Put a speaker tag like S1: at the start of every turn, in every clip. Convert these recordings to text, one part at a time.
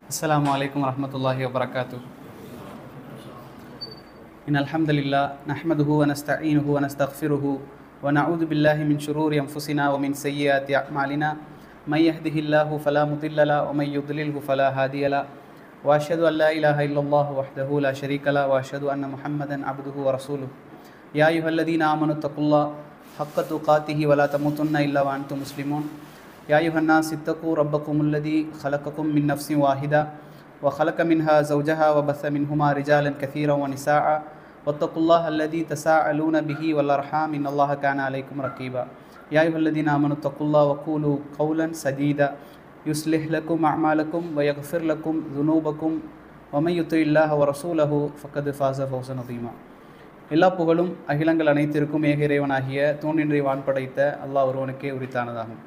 S1: அஸ்ஸலாமு அலைக்கும் வரஹ்மத்துல்லாஹி வபரகாத்துஹு. இன்னல் ஹம்தலில்லாஹ் நஹ்மதுஹு வ நஸ்தஈனுஹு வ நஸ்தக்ஃபிருஹு வ நஊது பில்லாஹி மின் ஷுரூரி அன்ஃபுஸினா வ மின் ஸய்யிஆத்தி அஅமாலினா மை யஹ்திஹில்லாஹு ஃபலா முதில்ல லஹு வ மை யுத்லில்ஹு ஃபலா ஹாதிய லஹு வ அஷ்ஹது அன் லா இலாஹா இல்லல்லாஹு வஹ்தஹு லா ஷரீக லஹு வ அஷ்ஹது அன்ன முஹம்மதன் அப்துஹு வ ரசூலுஹு. யா அய்யுஹல்லதீன ஆமனு தக்குல்லாஹ் ஹக்க துகாத்திஹி வ லா தமூதுன்ன இல்லா வ அன்தும் முஸ்லிமூன். யா அய்யுஹன்னாஸ் இத்தகூ ரப்பக்குமுல்லதீ خلقكم من نفس واحدة وخلق منها زوجها وبث منهما رجالا كثيرا ونساء واتقوا الله الذي تساءلون به والأرحام إن الله كان عليكم رقيبا. يا أيها الذين آمنوا اتقوا الله وقولوا قولا سديدا يصلح لكم أعمالكم ويغفر لكم ذنوبكم ومن يطع الله ورسوله فقد فاز فوزا عظيما. எல்லா புகழும் அகிலங்கள் அனைத்திற்கும் ஏக இறைவனாகிய தூணின்றி வான் படைத்த அல்லாஹ் ஒருவனுக்கே உரித்தானதாகும்.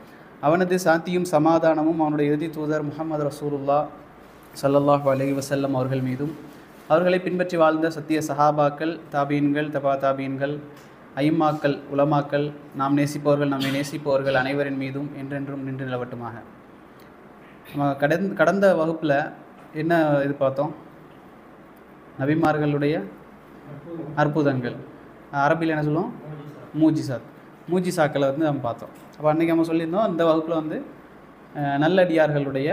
S1: அவனது சாந்தியும் சமாதானமும் அவனுடைய இறுதி தூதர் முஹம்மது ரசூலுல்லாஹ் ஸல்லல்லாஹு அலைஹி வஸல்லம் அவர்கள் மீதும், அவர்களை பின்பற்றி வாழ்ந்த சத்திய சஹாபாக்கள், தாபீன்கள், தபா தாபீன்கள், ஐம்மாக்கள், உலமாக்கள், நாம் நேசிப்பவர்கள், நம்மை நேசிப்பவர்கள் அனைவரின் மீதும் என்றென்றும் நின்று நிலவட்டுமாக. நம்ம கடந்த வகுப்பில் என்ன இது பார்த்தோம்? நபிமார்களுடைய அற்புதங்கள், அரபியில் என்ன சொல்லுவோம்? மூஜிசாக்களை நம்ம பார்த்தோம். அப்போ அன்றைக்கி நம்ம சொல்லியிருந்தோம், இந்த வகுப்பில் நல்லடியார்களுடைய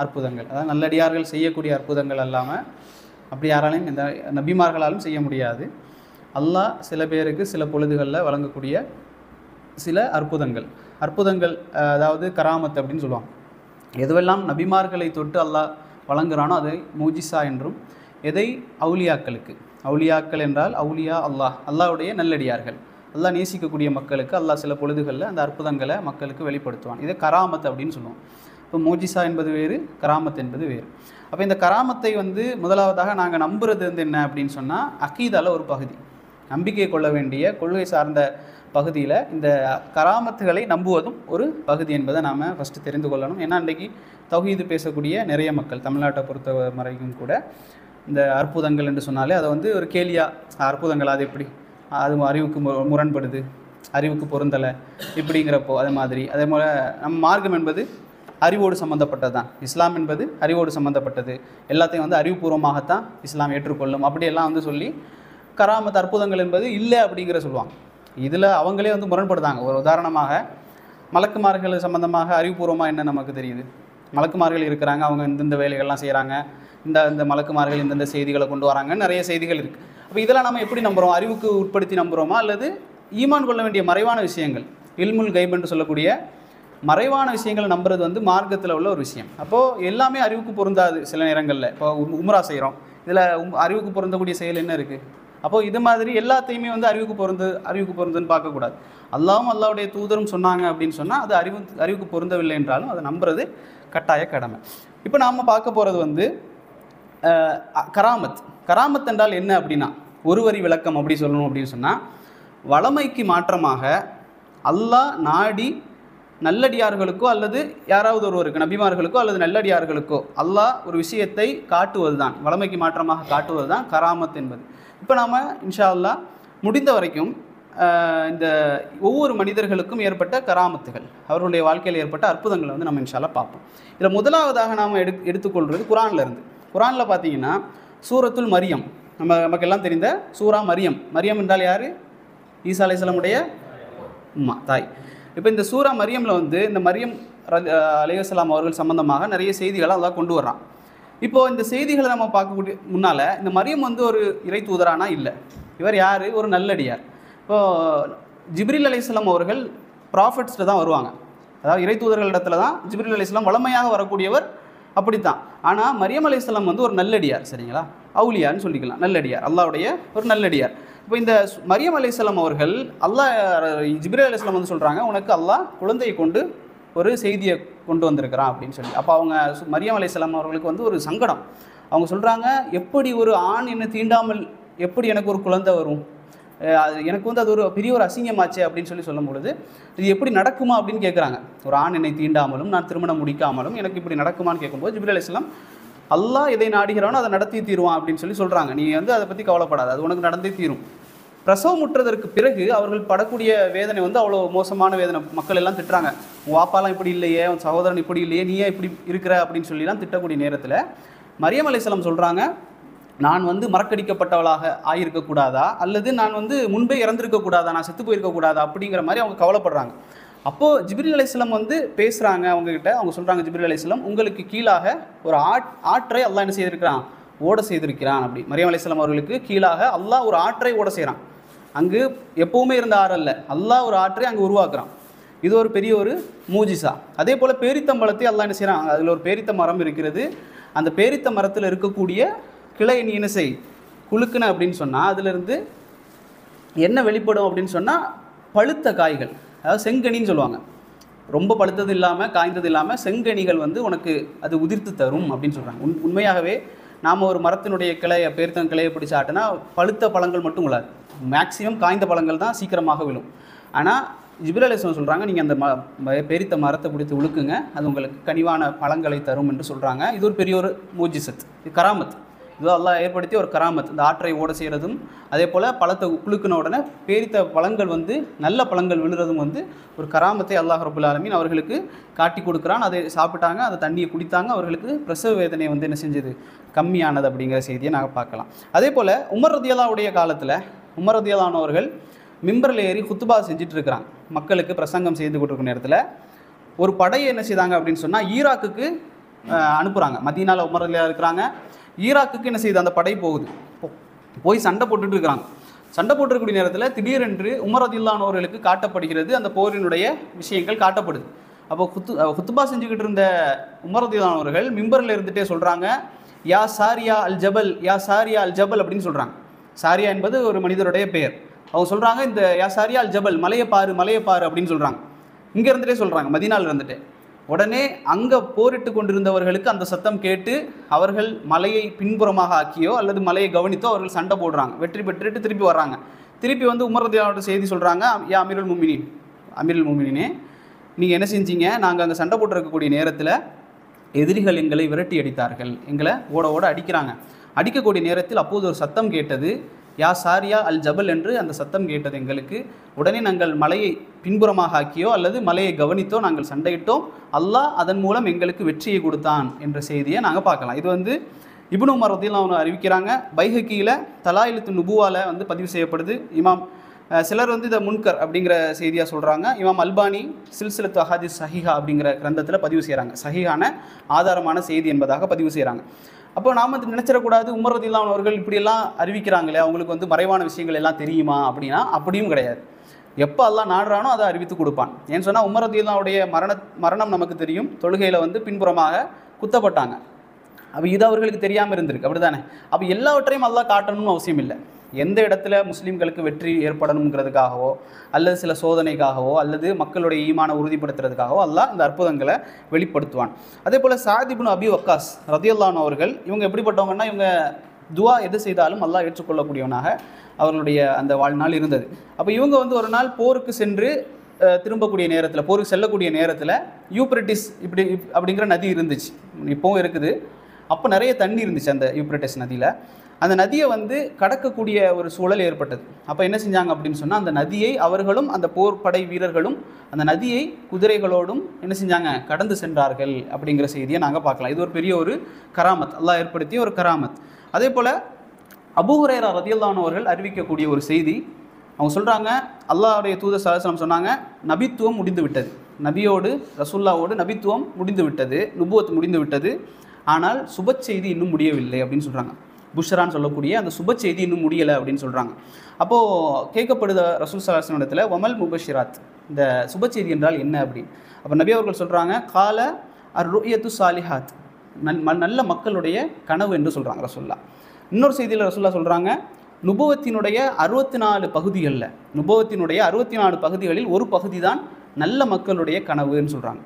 S1: அற்புதங்கள், அதாவது நல்லடியார்கள் செய்யக்கூடிய அற்புதங்கள் அல்லாமல் அப்படி யாராலையும் இந்த நபிமார்களாலும் செய்ய முடியாது. அல்லாஹ் சில பேருக்கு சில பொழுதுகளில் வழங்கக்கூடிய சில அற்புதங்கள், அதாவது கராமத் அப்படின்னு சொல்லுவாங்க. எதுவெல்லாம் நபிமார்களை தொட்டு அல்லாஹ் வழங்குகிறானோ அதை மூஜிசா என்றும், எதை அவுலியாக்கள் என்றால் அவுலியா அல்லாஹ்வுடைய நல்லடியார்கள், அல்லாஹ் நேசிக்கக்கூடிய மக்களுக்கு அல்லாஹ் சில பொழுதுகளில் அந்த அற்புதங்களை மக்களுக்கு வெளிப்படுத்துவான். இதை கராமத் அப்படின்னு சொல்லுவோம். இப்போ மோஜிசா என்பது வேறு, கராமத் என்பது வேறு. அப்போ இந்த கராமத்தை முதலாவதாக நாங்கள் நம்புறது என்ன அப்படின்னு சொன்னால், அகீதால ஒரு பகுதி, நம்பிக்கை கொள்ள வேண்டிய கொள்கை சார்ந்த பகுதியில் இந்த கராமத்துகளை நம்புவதும் ஒரு பகுதி என்பதை நாம் ஃபஸ்ட்டு தெரிந்து கொள்ளணும். ஏன்னா இன்றைக்கி தௌஹீது பேசக்கூடிய நிறைய மக்கள், தமிழ்நாட்டை பொறுத்த வரைக்கும் கூட இந்த அற்புதங்கள் என்று சொன்னாலே அதை ஒரு கேலியாக, அற்புதங்கள் அது எப்படி, அது அறிவுக்கு முரண்படுது, அறிவுக்கு பொருந்தலை இப்படிங்கிறப்போ அதே போல் நம்ம மார்க்கம் என்பது அறிவோடு சம்மந்தப்பட்டது தான். இஸ்லாம் என்பது அறிவோடு சம்மந்தப்பட்டது, எல்லாத்தையும் அறிவுபூர்வமாகத்தான் இஸ்லாம் ஏற்றுக்கொள்ளும் அப்படியெல்லாம் சொல்லி கராமத் அற்புதங்கள் என்பது இல்லை அப்படிங்கிற சொல்லுவாங்க. இதில் அவங்களே முரண்படுதாங்க. ஒரு உதாரணமாக மலக்குமார்கள் சம்மந்தமாக அறிவுபூர்வமாக என்ன நமக்கு தெரியுது? மலக்குமார்கள் இருக்கிறாங்க, அவங்க இந்தந்த வேலைகள்லாம் செய்கிறாங்க, இந்த மலக்குமார்கள் இந்தந்த செய்திகளை கொண்டு வராங்கன்னு நிறைய செய்திகள் இருக்குது. அப்போ இதெல்லாம் நம்ம எப்படி நம்புகிறோம்? அறிவுக்கு உட்படுத்தி நம்புகிறோமா, அல்லது ஈமான் கொள்ள வேண்டிய மறைவான விஷயங்கள், இல்முல் கைப் என்று சொல்லக்கூடிய மறைவான விஷயங்களை நம்புறது மார்க்கத்தில் உள்ள ஒரு விஷயம். அப்போது எல்லாமே அறிவுக்கு பொருந்தாது. சில நேரங்களில் இப்போ உம்ரா செய்கிறோம், இதில் அறிவுக்கு பொருந்தக்கூடிய செயல் என்ன இருக்குது? அப்போது இது மாதிரி எல்லாத்தையுமே அறிவுக்கு பொருந்துன்னு பார்க்கக்கூடாது. அல்லாஹ்வுடைய தூதரும் சொன்னாங்க அப்படின்னு சொன்னால் அது அறிவுக்கு பொருந்தவில்லை என்றாலும் அதை நம்புறது கட்டாய கடமை. இப்போ நாம் பார்க்க போகிறது கராமத் என்றால் என்ன அப்படின்னா, ஒரு வரி விளக்கம் அப்படி சொல்லணும் அப்படின்னு சொன்னால், வளமைக்கு மாற்றமாக அல்லாஹ் நாடி நல்லடியார்களுக்கோ அல்லது யாராவது ஒருவருக்கு, நபிமார்களுக்கோ அல்லது நல்லடியார்களுக்கோ அல்லாஹ் ஒரு விஷயத்தை காட்டுவது தான், வளமைக்கு மாற்றமாக காட்டுவது தான் கராமத் என்பது. இப்போ நாம் இன்ஷா அல்லாஹ் முடிந்த வரைக்கும் இந்த ஒவ்வொரு மனிதர்களுக்கும் ஏற்பட்ட கராமத்துகள், அவர்களுடைய வாழ்க்கையில் ஏற்பட்ட அற்புதங்களை நம்ம இன்ஷா அல்லாஹ் பார்ப்போம். இதில் முதலாவதாக நாம் எடுத்துக்கொள்வது குரானில் பார்த்தீங்கன்னா சூரத்துல் மரியம், நமக்கு எல்லாம் தெரிந்த சூரா மரியம் என்றால் யார்? ஈசா அலைஹிஸ்ஸலாமுடைய அம்மா, தாய். இப்போ இந்த சூரா மரியமில் இந்த மரியம் அலைஹிஸ்ஸலாம் அவர்கள் சம்பந்தமாக நிறைய செய்திகளை அல்லாஹ் கொண்டு வர்றான். இப்போது இந்த செய்திகளை நம்ம பார்க்கக்கூடிய முன்னால் இந்த மரியம் ஒரு இறை தூதரானா? இல்லை. இவர் யார்? ஒரு நல்லடியார். இப்போது ஜிப்ரீல் அலைஹிஸ்ஸலாம் அவர்கள் ப்ராஃபட்ஸில் தான் வருவாங்க, அதாவது இறை தூதர்களிடத்துல தான் ஜிப்ரீல் அலைஹிஸ்ஸலாம் வளமையாக வரக்கூடியவர், அப்படித்தான். ஆனால் மரியம் அலைஹிஸ்ஸலாம் ஒரு நல்லடியார், சரிங்களா? அவுலியான்னு சொல்லிக்கலாம், நல்லடியார், அல்லாஹ்வுடைய ஒரு நல்லடியார். இப்போ இந்த மரியம் அலைஹிஸ்ஸலாம் அவர்கள் ஜிப்ரீல் அலைஹிஸ்ஸலாம் சொல்கிறாங்க, உனக்கு அல்லாஹ் குழந்தையை கொண்டு ஒரு செய்தியை கொண்டு வந்திருக்கிறான் அப்படின்னு சொல்லி. அப்போ அவங்க மரியம் அலைஹிஸ்ஸலாம் அவர்களுக்கு ஒரு சங்கடம். அவங்க சொல்கிறாங்க, எப்படி ஒரு ஆண் என்னை தீண்டாமல் எப்படி எனக்கு ஒரு குழந்தை வரும்? எனக்கு அது ஒரு பெரிய ஒரு அசிங்கமாச்சே அப்படின்னு சொல்லும் பொழுது, இது எப்படி நடக்குமா அப்படின்னு கேட்குறாங்க. ஒரு ஆண் என்னை தீண்டாமலும் நான் திருமணம் முடிக்காமலும் எனக்கு இப்படி நடக்குமான்னு கேட்கும்போது ஜிப்ரீல் அலைஹிஸ்ஸலாம் அல்லாஹ் எதை நாடுகிறானோ அதை நடத்தி தீருவான் அப்படின்னு சொல்கிறாங்க. நீ அதை பற்றி கவலைப்படாது, அது உனக்கு நடந்தே தீரும். பிரசவமுற்றதற்கு பிறகு அவர்கள் படக்கூடிய வேதனை வந்து அவ்வளோ மோசமான வேதனை. மக்கள் எல்லாம் திட்டுறாங்க, உன் வாப்பாலாம் இப்படி இல்லையே, உன் சகோதரன் இப்படி இல்லையே, நீயே இப்படி இருக்கிற அப்படின்னு சொல்லிலாம் திட்டக்கூடிய நேரத்தில் மரியம் அலைஹிஸ்ஸலாம் சொல்கிறாங்க, நான் வந்து மறக்கடிக்கப்பட்டவளாக ஆகியிருக்கக்கூடாதா, அல்லது நான் வந்து முன்பே இறந்துருக்கக்கூடாதா, நான் செத்து போயிருக்கக்கூடாதா அப்படிங்கிற மாதிரி அவங்க கவலைப்படுறாங்க. அப்போது ஜிப்ரீல் அலைஹிஸ்ஸலாம் வந்து பேசுகிறாங்க அவங்கக்கிட்ட. அவங்க சொல்கிறாங்க, ஜிப்ரீல் அலைஹிஸ்ஸலாம் உங்களுக்கு கீழாக ஒரு ஆற்றை அல்லாஹ் என்ன செய்திருக்கிறான், ஓட செய்திருக்கிறான். அப்படி மரியம் அலைஹிஸ்ஸலாம் அவர்களுக்கு கீழாக அல்லாஹ் ஒரு ஆற்றை ஓட செய்கிறான். அங்கு எப்போவுமே இருந்த ஆறு அல்ல, அல்லாஹ் ஒரு ஆற்றை அங்கே உருவாக்குறான். இது ஒரு பெரிய ஒரு மூஜிசா. அதே போல் பேரித்தம்பழத்தை அல்லாஹ் என்ன செய்கிறான், அதில் ஒரு பேரித்த மரம் இருக்கிறது. அந்த பேரித்த மரத்தில் இருக்கக்கூடிய கிளை நீ என்ன செய், குலுக்குன அப்படின்னு சொன்னால் அதிலிருந்து என்ன வெளிப்படும் அப்படின்னு சொன்னால் பழுத்த காய்கள், அதாவது செங்கனின்னு சொல்லுவாங்க. ரொம்ப பழுத்தது இல்லாமல் காய்ந்தது இல்லாமல் செங்கனிகள் வந்து உனக்கு அது உதிர்த்து தரும் அப்படின்னு சொல்கிறாங்க. உண்மையாகவே நாம் ஒரு மரத்தினுடைய கிளையை பேரித்தம் கிளையை பிடிச்சி ஆட்டினா பழுத்த பழங்கள் மட்டும் விழாது, மேக்ஸிமம் காய்ந்த பழங்கள் தான் சீக்கிரமாக விழும். ஆனால் ஜிப்ரீல் அலைஹிஸ்ஸலாம் சொல்கிறாங்க, நீங்கள் அந்த பேரித்த மரத்தை பிடித்து உழுக்குங்க, அது உங்களுக்கு கனிவான பழங்களை தரும் என்று சொல்கிறாங்க. இது ஒரு பெரிய ஒரு மூஜிசத், இது கராமத். இது அல்லாஹ் ஏற்படுத்திய ஒரு கராமத். இந்த ஆற்றை ஓட செய்கிறதும் அதே போல் பழத்தை குலுக்கின உடனே பேரித்த பழங்கள் வந்து நல்ல பழங்கள் விழுறதும் வந்து ஒரு கராமத்தை அல்லாஹ் ரப்புல் ஆலமீன் அவர்களுக்கு காட்டி கொடுக்குறான். அதை சாப்பிட்டாங்க, அந்த தண்ணியை குடித்தாங்க, அவர்களுக்கு பிரசவ வேதனை வந்து என்ன செஞ்சது, கம்மியானது அப்படிங்கிற செய்தியை நாங்கள் பார்க்கலாம். அதே போல் உமர் ரதியல்லாஹுடைய காலத்தில் உமர் ரதியல்லாஹு அவர்கள் மிம்பரில் ஏறி குத்துபா செஞ்சுட்டு இருக்கிறாங்க, மக்களுக்கு பிரசங்கம் செய்து கொண்டிருக்கிற நேரத்தில் ஒரு படையை என்ன செய்தாங்க அப்படின்னு சொன்னால் ஈராக்குக்கு அனுப்புகிறாங்க. மதீனாவில் உமர் ரதியல்லாஹு இருக்கிறாங்க, ஈராக்குக்கு என்ன செய்யுது, அந்த படை போகுது, போய் சண்டை போட்டுட்டு இருக்கிறாங்க. சண்டை போட்டிருக்கக்கூடிய நேரத்தில் திடீரென்று உமர் ரதியல்லாஹு அவர்களுக்கு காட்டப்படுகிறது, அந்த போரினுடைய விஷயங்கள் காட்டப்படுது. அப்போ குத்துபா செஞ்சுக்கிட்டு இருந்த உமர் ரதியல்லாஹு அவர்கள் மிம்பரில் இருந்துகிட்டே சொல்கிறாங்க, யா சாரியா அல் ஜபல், யா சாரியா அல் ஜபல் அப்படின்னு சொல்கிறாங்க. சாரியா என்பது ஒரு மனிதருடைய பெயர். அவங்க சொல்கிறாங்க, இந்த யா சாரியா அல் ஜபல், மலையை பாரு மலையை பாரு அப்படின்னு சொல்கிறாங்க. இங்கே இருந்துகிட்டே சொல்கிறாங்க, மதீனாவில் இருந்துட்டு. உடனே அங்கே போரிட்டு கொண்டிருந்தவர்களுக்கு அந்த சத்தம் கேட்டு அவர்கள் மலையை பின்புறமாக ஆக்கியோ அல்லது மலையை கவனித்தோ அவர்கள் சண்டை போடுறாங்க. வெற்றி பெற்றுட்டு திருப்பி வர்றாங்க. திருப்பி வந்து உமர் ரதியல்லாஹு செய்தி சொல்கிறாங்க, யா அமீருல் முஃமினீன், அமீருல் முஃமினீனே நீங்கள் என்ன செஞ்சீங்க, நாங்கள் அங்கே சண்டை போட்டிருக்கக்கூடிய நேரத்தில் எதிரிகள் எங்களை விரட்டி அடித்தார்கள், எங்களை ஓட ஓட அடிக்கிறாங்க. அடிக்கக்கூடிய நேரத்தில் அப்போது ஒரு சத்தம் கேட்டது, யா சாரியா அல் ஜபல் என்று அந்த சத்தம் கேட்டது எங்களுக்கு. உடனே நாங்கள் மலையை பின்புறமாக ஆக்கியோ அல்லது மலையை கவனித்தோ நாங்கள் சண்டையிட்டோம், அல்லாஹ் அதன் மூலம் எங்களுக்கு வெற்றியை கொடுத்தான் என்ற செய்தியை நாங்கள் பார்க்கலாம். இது வந்து இப்னு உமர் ரதியல்லாஹு அன்ஹு அறிவிக்கிறாங்க. பைஹக்கியில் தலாயிலுத்து நுபுவால வந்து பதிவு செய்யப்படுது. இமாம் சிலர் வந்து இதை முன்கர் அப்படிங்கிற செய்தியாக சொல்கிறாங்க. இமாம் அல்பானி சில்சிலத்து அஹாதீஸ் சஹீஹா அப்படிங்கிற கிரந்தத்தில் பதிவு செய்கிறாங்க, சஹீஹான ஆதாரமான செய்தி என்பதாக பதிவு செய்கிறாங்க. அப்போ நாம் வந்து நினச்சிடக்கூடாது, உமர் ரதியல்லாஹு அன்ஹு அவர்கள் இப்படியெல்லாம் அறிவிக்கிறாங்களே, அவங்களுக்கு வந்து மறைவான விஷயங்கள் எல்லாம் தெரியுமா அப்படின்னா அப்படியும் கிடையாது. எப்போ அல்லாஹ் நாடுறானோ அதை அறிவித்து கொடுப்பான். ஏன்னு சொன்னால் உமர் ரதியல்லாஹு அன்ஹுடைய மரணம் நமக்கு தெரியும், தொழுகையில் வந்து பின்புறமாக குத்தப்பட்டாங்க. அப்போ இது அவர்களுக்கு தெரியாமல் இருந்திருக்கு, அப்படி தானே? அப்போ எல்லாவற்றையும் அல்லாஹ் காட்டணும்னு அவசியம் இல்லை. எந்த இடத்துல முஸ்லீம்களுக்கு வெற்றி ஏற்படணுங்கிறதுக்காகவோ அல்லது சில சோதனைக்காகவோ அல்லது மக்களுடைய ஈமானை உறுதிப்படுத்துறதுக்காகவோ அல்லாஹ் இந்த அற்புதங்களை வெளிப்படுத்துவான். அதே போல் சஅத் இப்னு அபி வக்காஸ் ரதியல்லாஹு அன்ஹு அவர்கள் இவங்க எப்படிப்பட்டவங்கன்னா, இவங்க துவா எது செய்தாலும் அல்லாஹ் ஏற்றுக்கொள்ளக்கூடியவனாக அவர்களுடைய அந்த வாழ்நாள் இருந்தது. அப்போ இவங்க வந்து ஒரு நாள் போருக்கு சென்று திரும்பக்கூடிய நேரத்தில், போருக்கு செல்லக்கூடிய நேரத்தில் யூப்ரட்டிஸ் அப்படிங்கிற நதி இருந்துச்சு, இப்போவும் இருக்குது. அப்போ நிறைய தண்ணி இருந்துச்சு அந்த யூப்ரட்டிஸ் நதியில். அந்த நதியை வந்து கடக்கக்கூடிய ஒரு சூழல் ஏற்பட்டது. அப்போ என்ன செஞ்சாங்க அப்படின்னு சொன்னால், அந்த நதியை அவர்களும் அந்த போர் படை வீரர்களும் அந்த நதியை குதிரைகளோடும் என்ன செஞ்சாங்க, கடந்து சென்றார்கள் அப்படிங்கிற செய்தியை நாங்கள் பார்க்கலாம். இது ஒரு பெரிய ஒரு கராமத், அல்லாஹ் ஏற்படுத்திய ஒரு கராமத். அதே போல் அபூ ஹுரைரா ரலியல்லாஹு அன்ஹு அவர்கள் அறிவிக்கக்கூடிய ஒரு செய்தி, அவங்க சொல்கிறாங்க, அல்லாஹ்வுடைய தூதர் ஸல்லல்லாஹு அலைஹி வஸல்லம் சொன்னாங்க, நபித்துவம் முடிந்து விட்டது, நபியோடு ரசூல்லாவோடு நபித்துவம் முடிந்து விட்டது, நுபுவத் முடிந்து விட்டது, ஆனால் சுப செய்தி இன்னும் முடியவில்லை அப்படின்னு சொல்கிறாங்க. புஷ்ரான்னு சொல்லக்கூடிய அந்த சுப செய்தி இன்னும் முடியலை அப்படின்னு சொல்கிறாங்க. அப்போது கேட்கப்படுத ரசூல் ஸல்லல்லாஹு அலைஹி வஸல்லம் இடத்துல வமல் முபஷிராத், இந்த சுப செய்தி என்றால் என்ன அப்படின்னு. அப்போ நபி அவர்கள் சொல்கிறாங்க, கால அர் ருயத்து சாலிஹாத், நல்ல மக்களுடைய கனவு என்று சொல்கிறாங்க ரசூல்லா. இன்னொரு செய்தியில் ரசூல்லா சொல்கிறாங்க, நுபுவத்தினுடைய 64 பகுதிகளில், நுபுவத்தினுடைய 64 பகுதிகளில் ஒரு பகுதி தான் நல்ல மக்களுடைய கனவுன்னு சொல்கிறாங்க.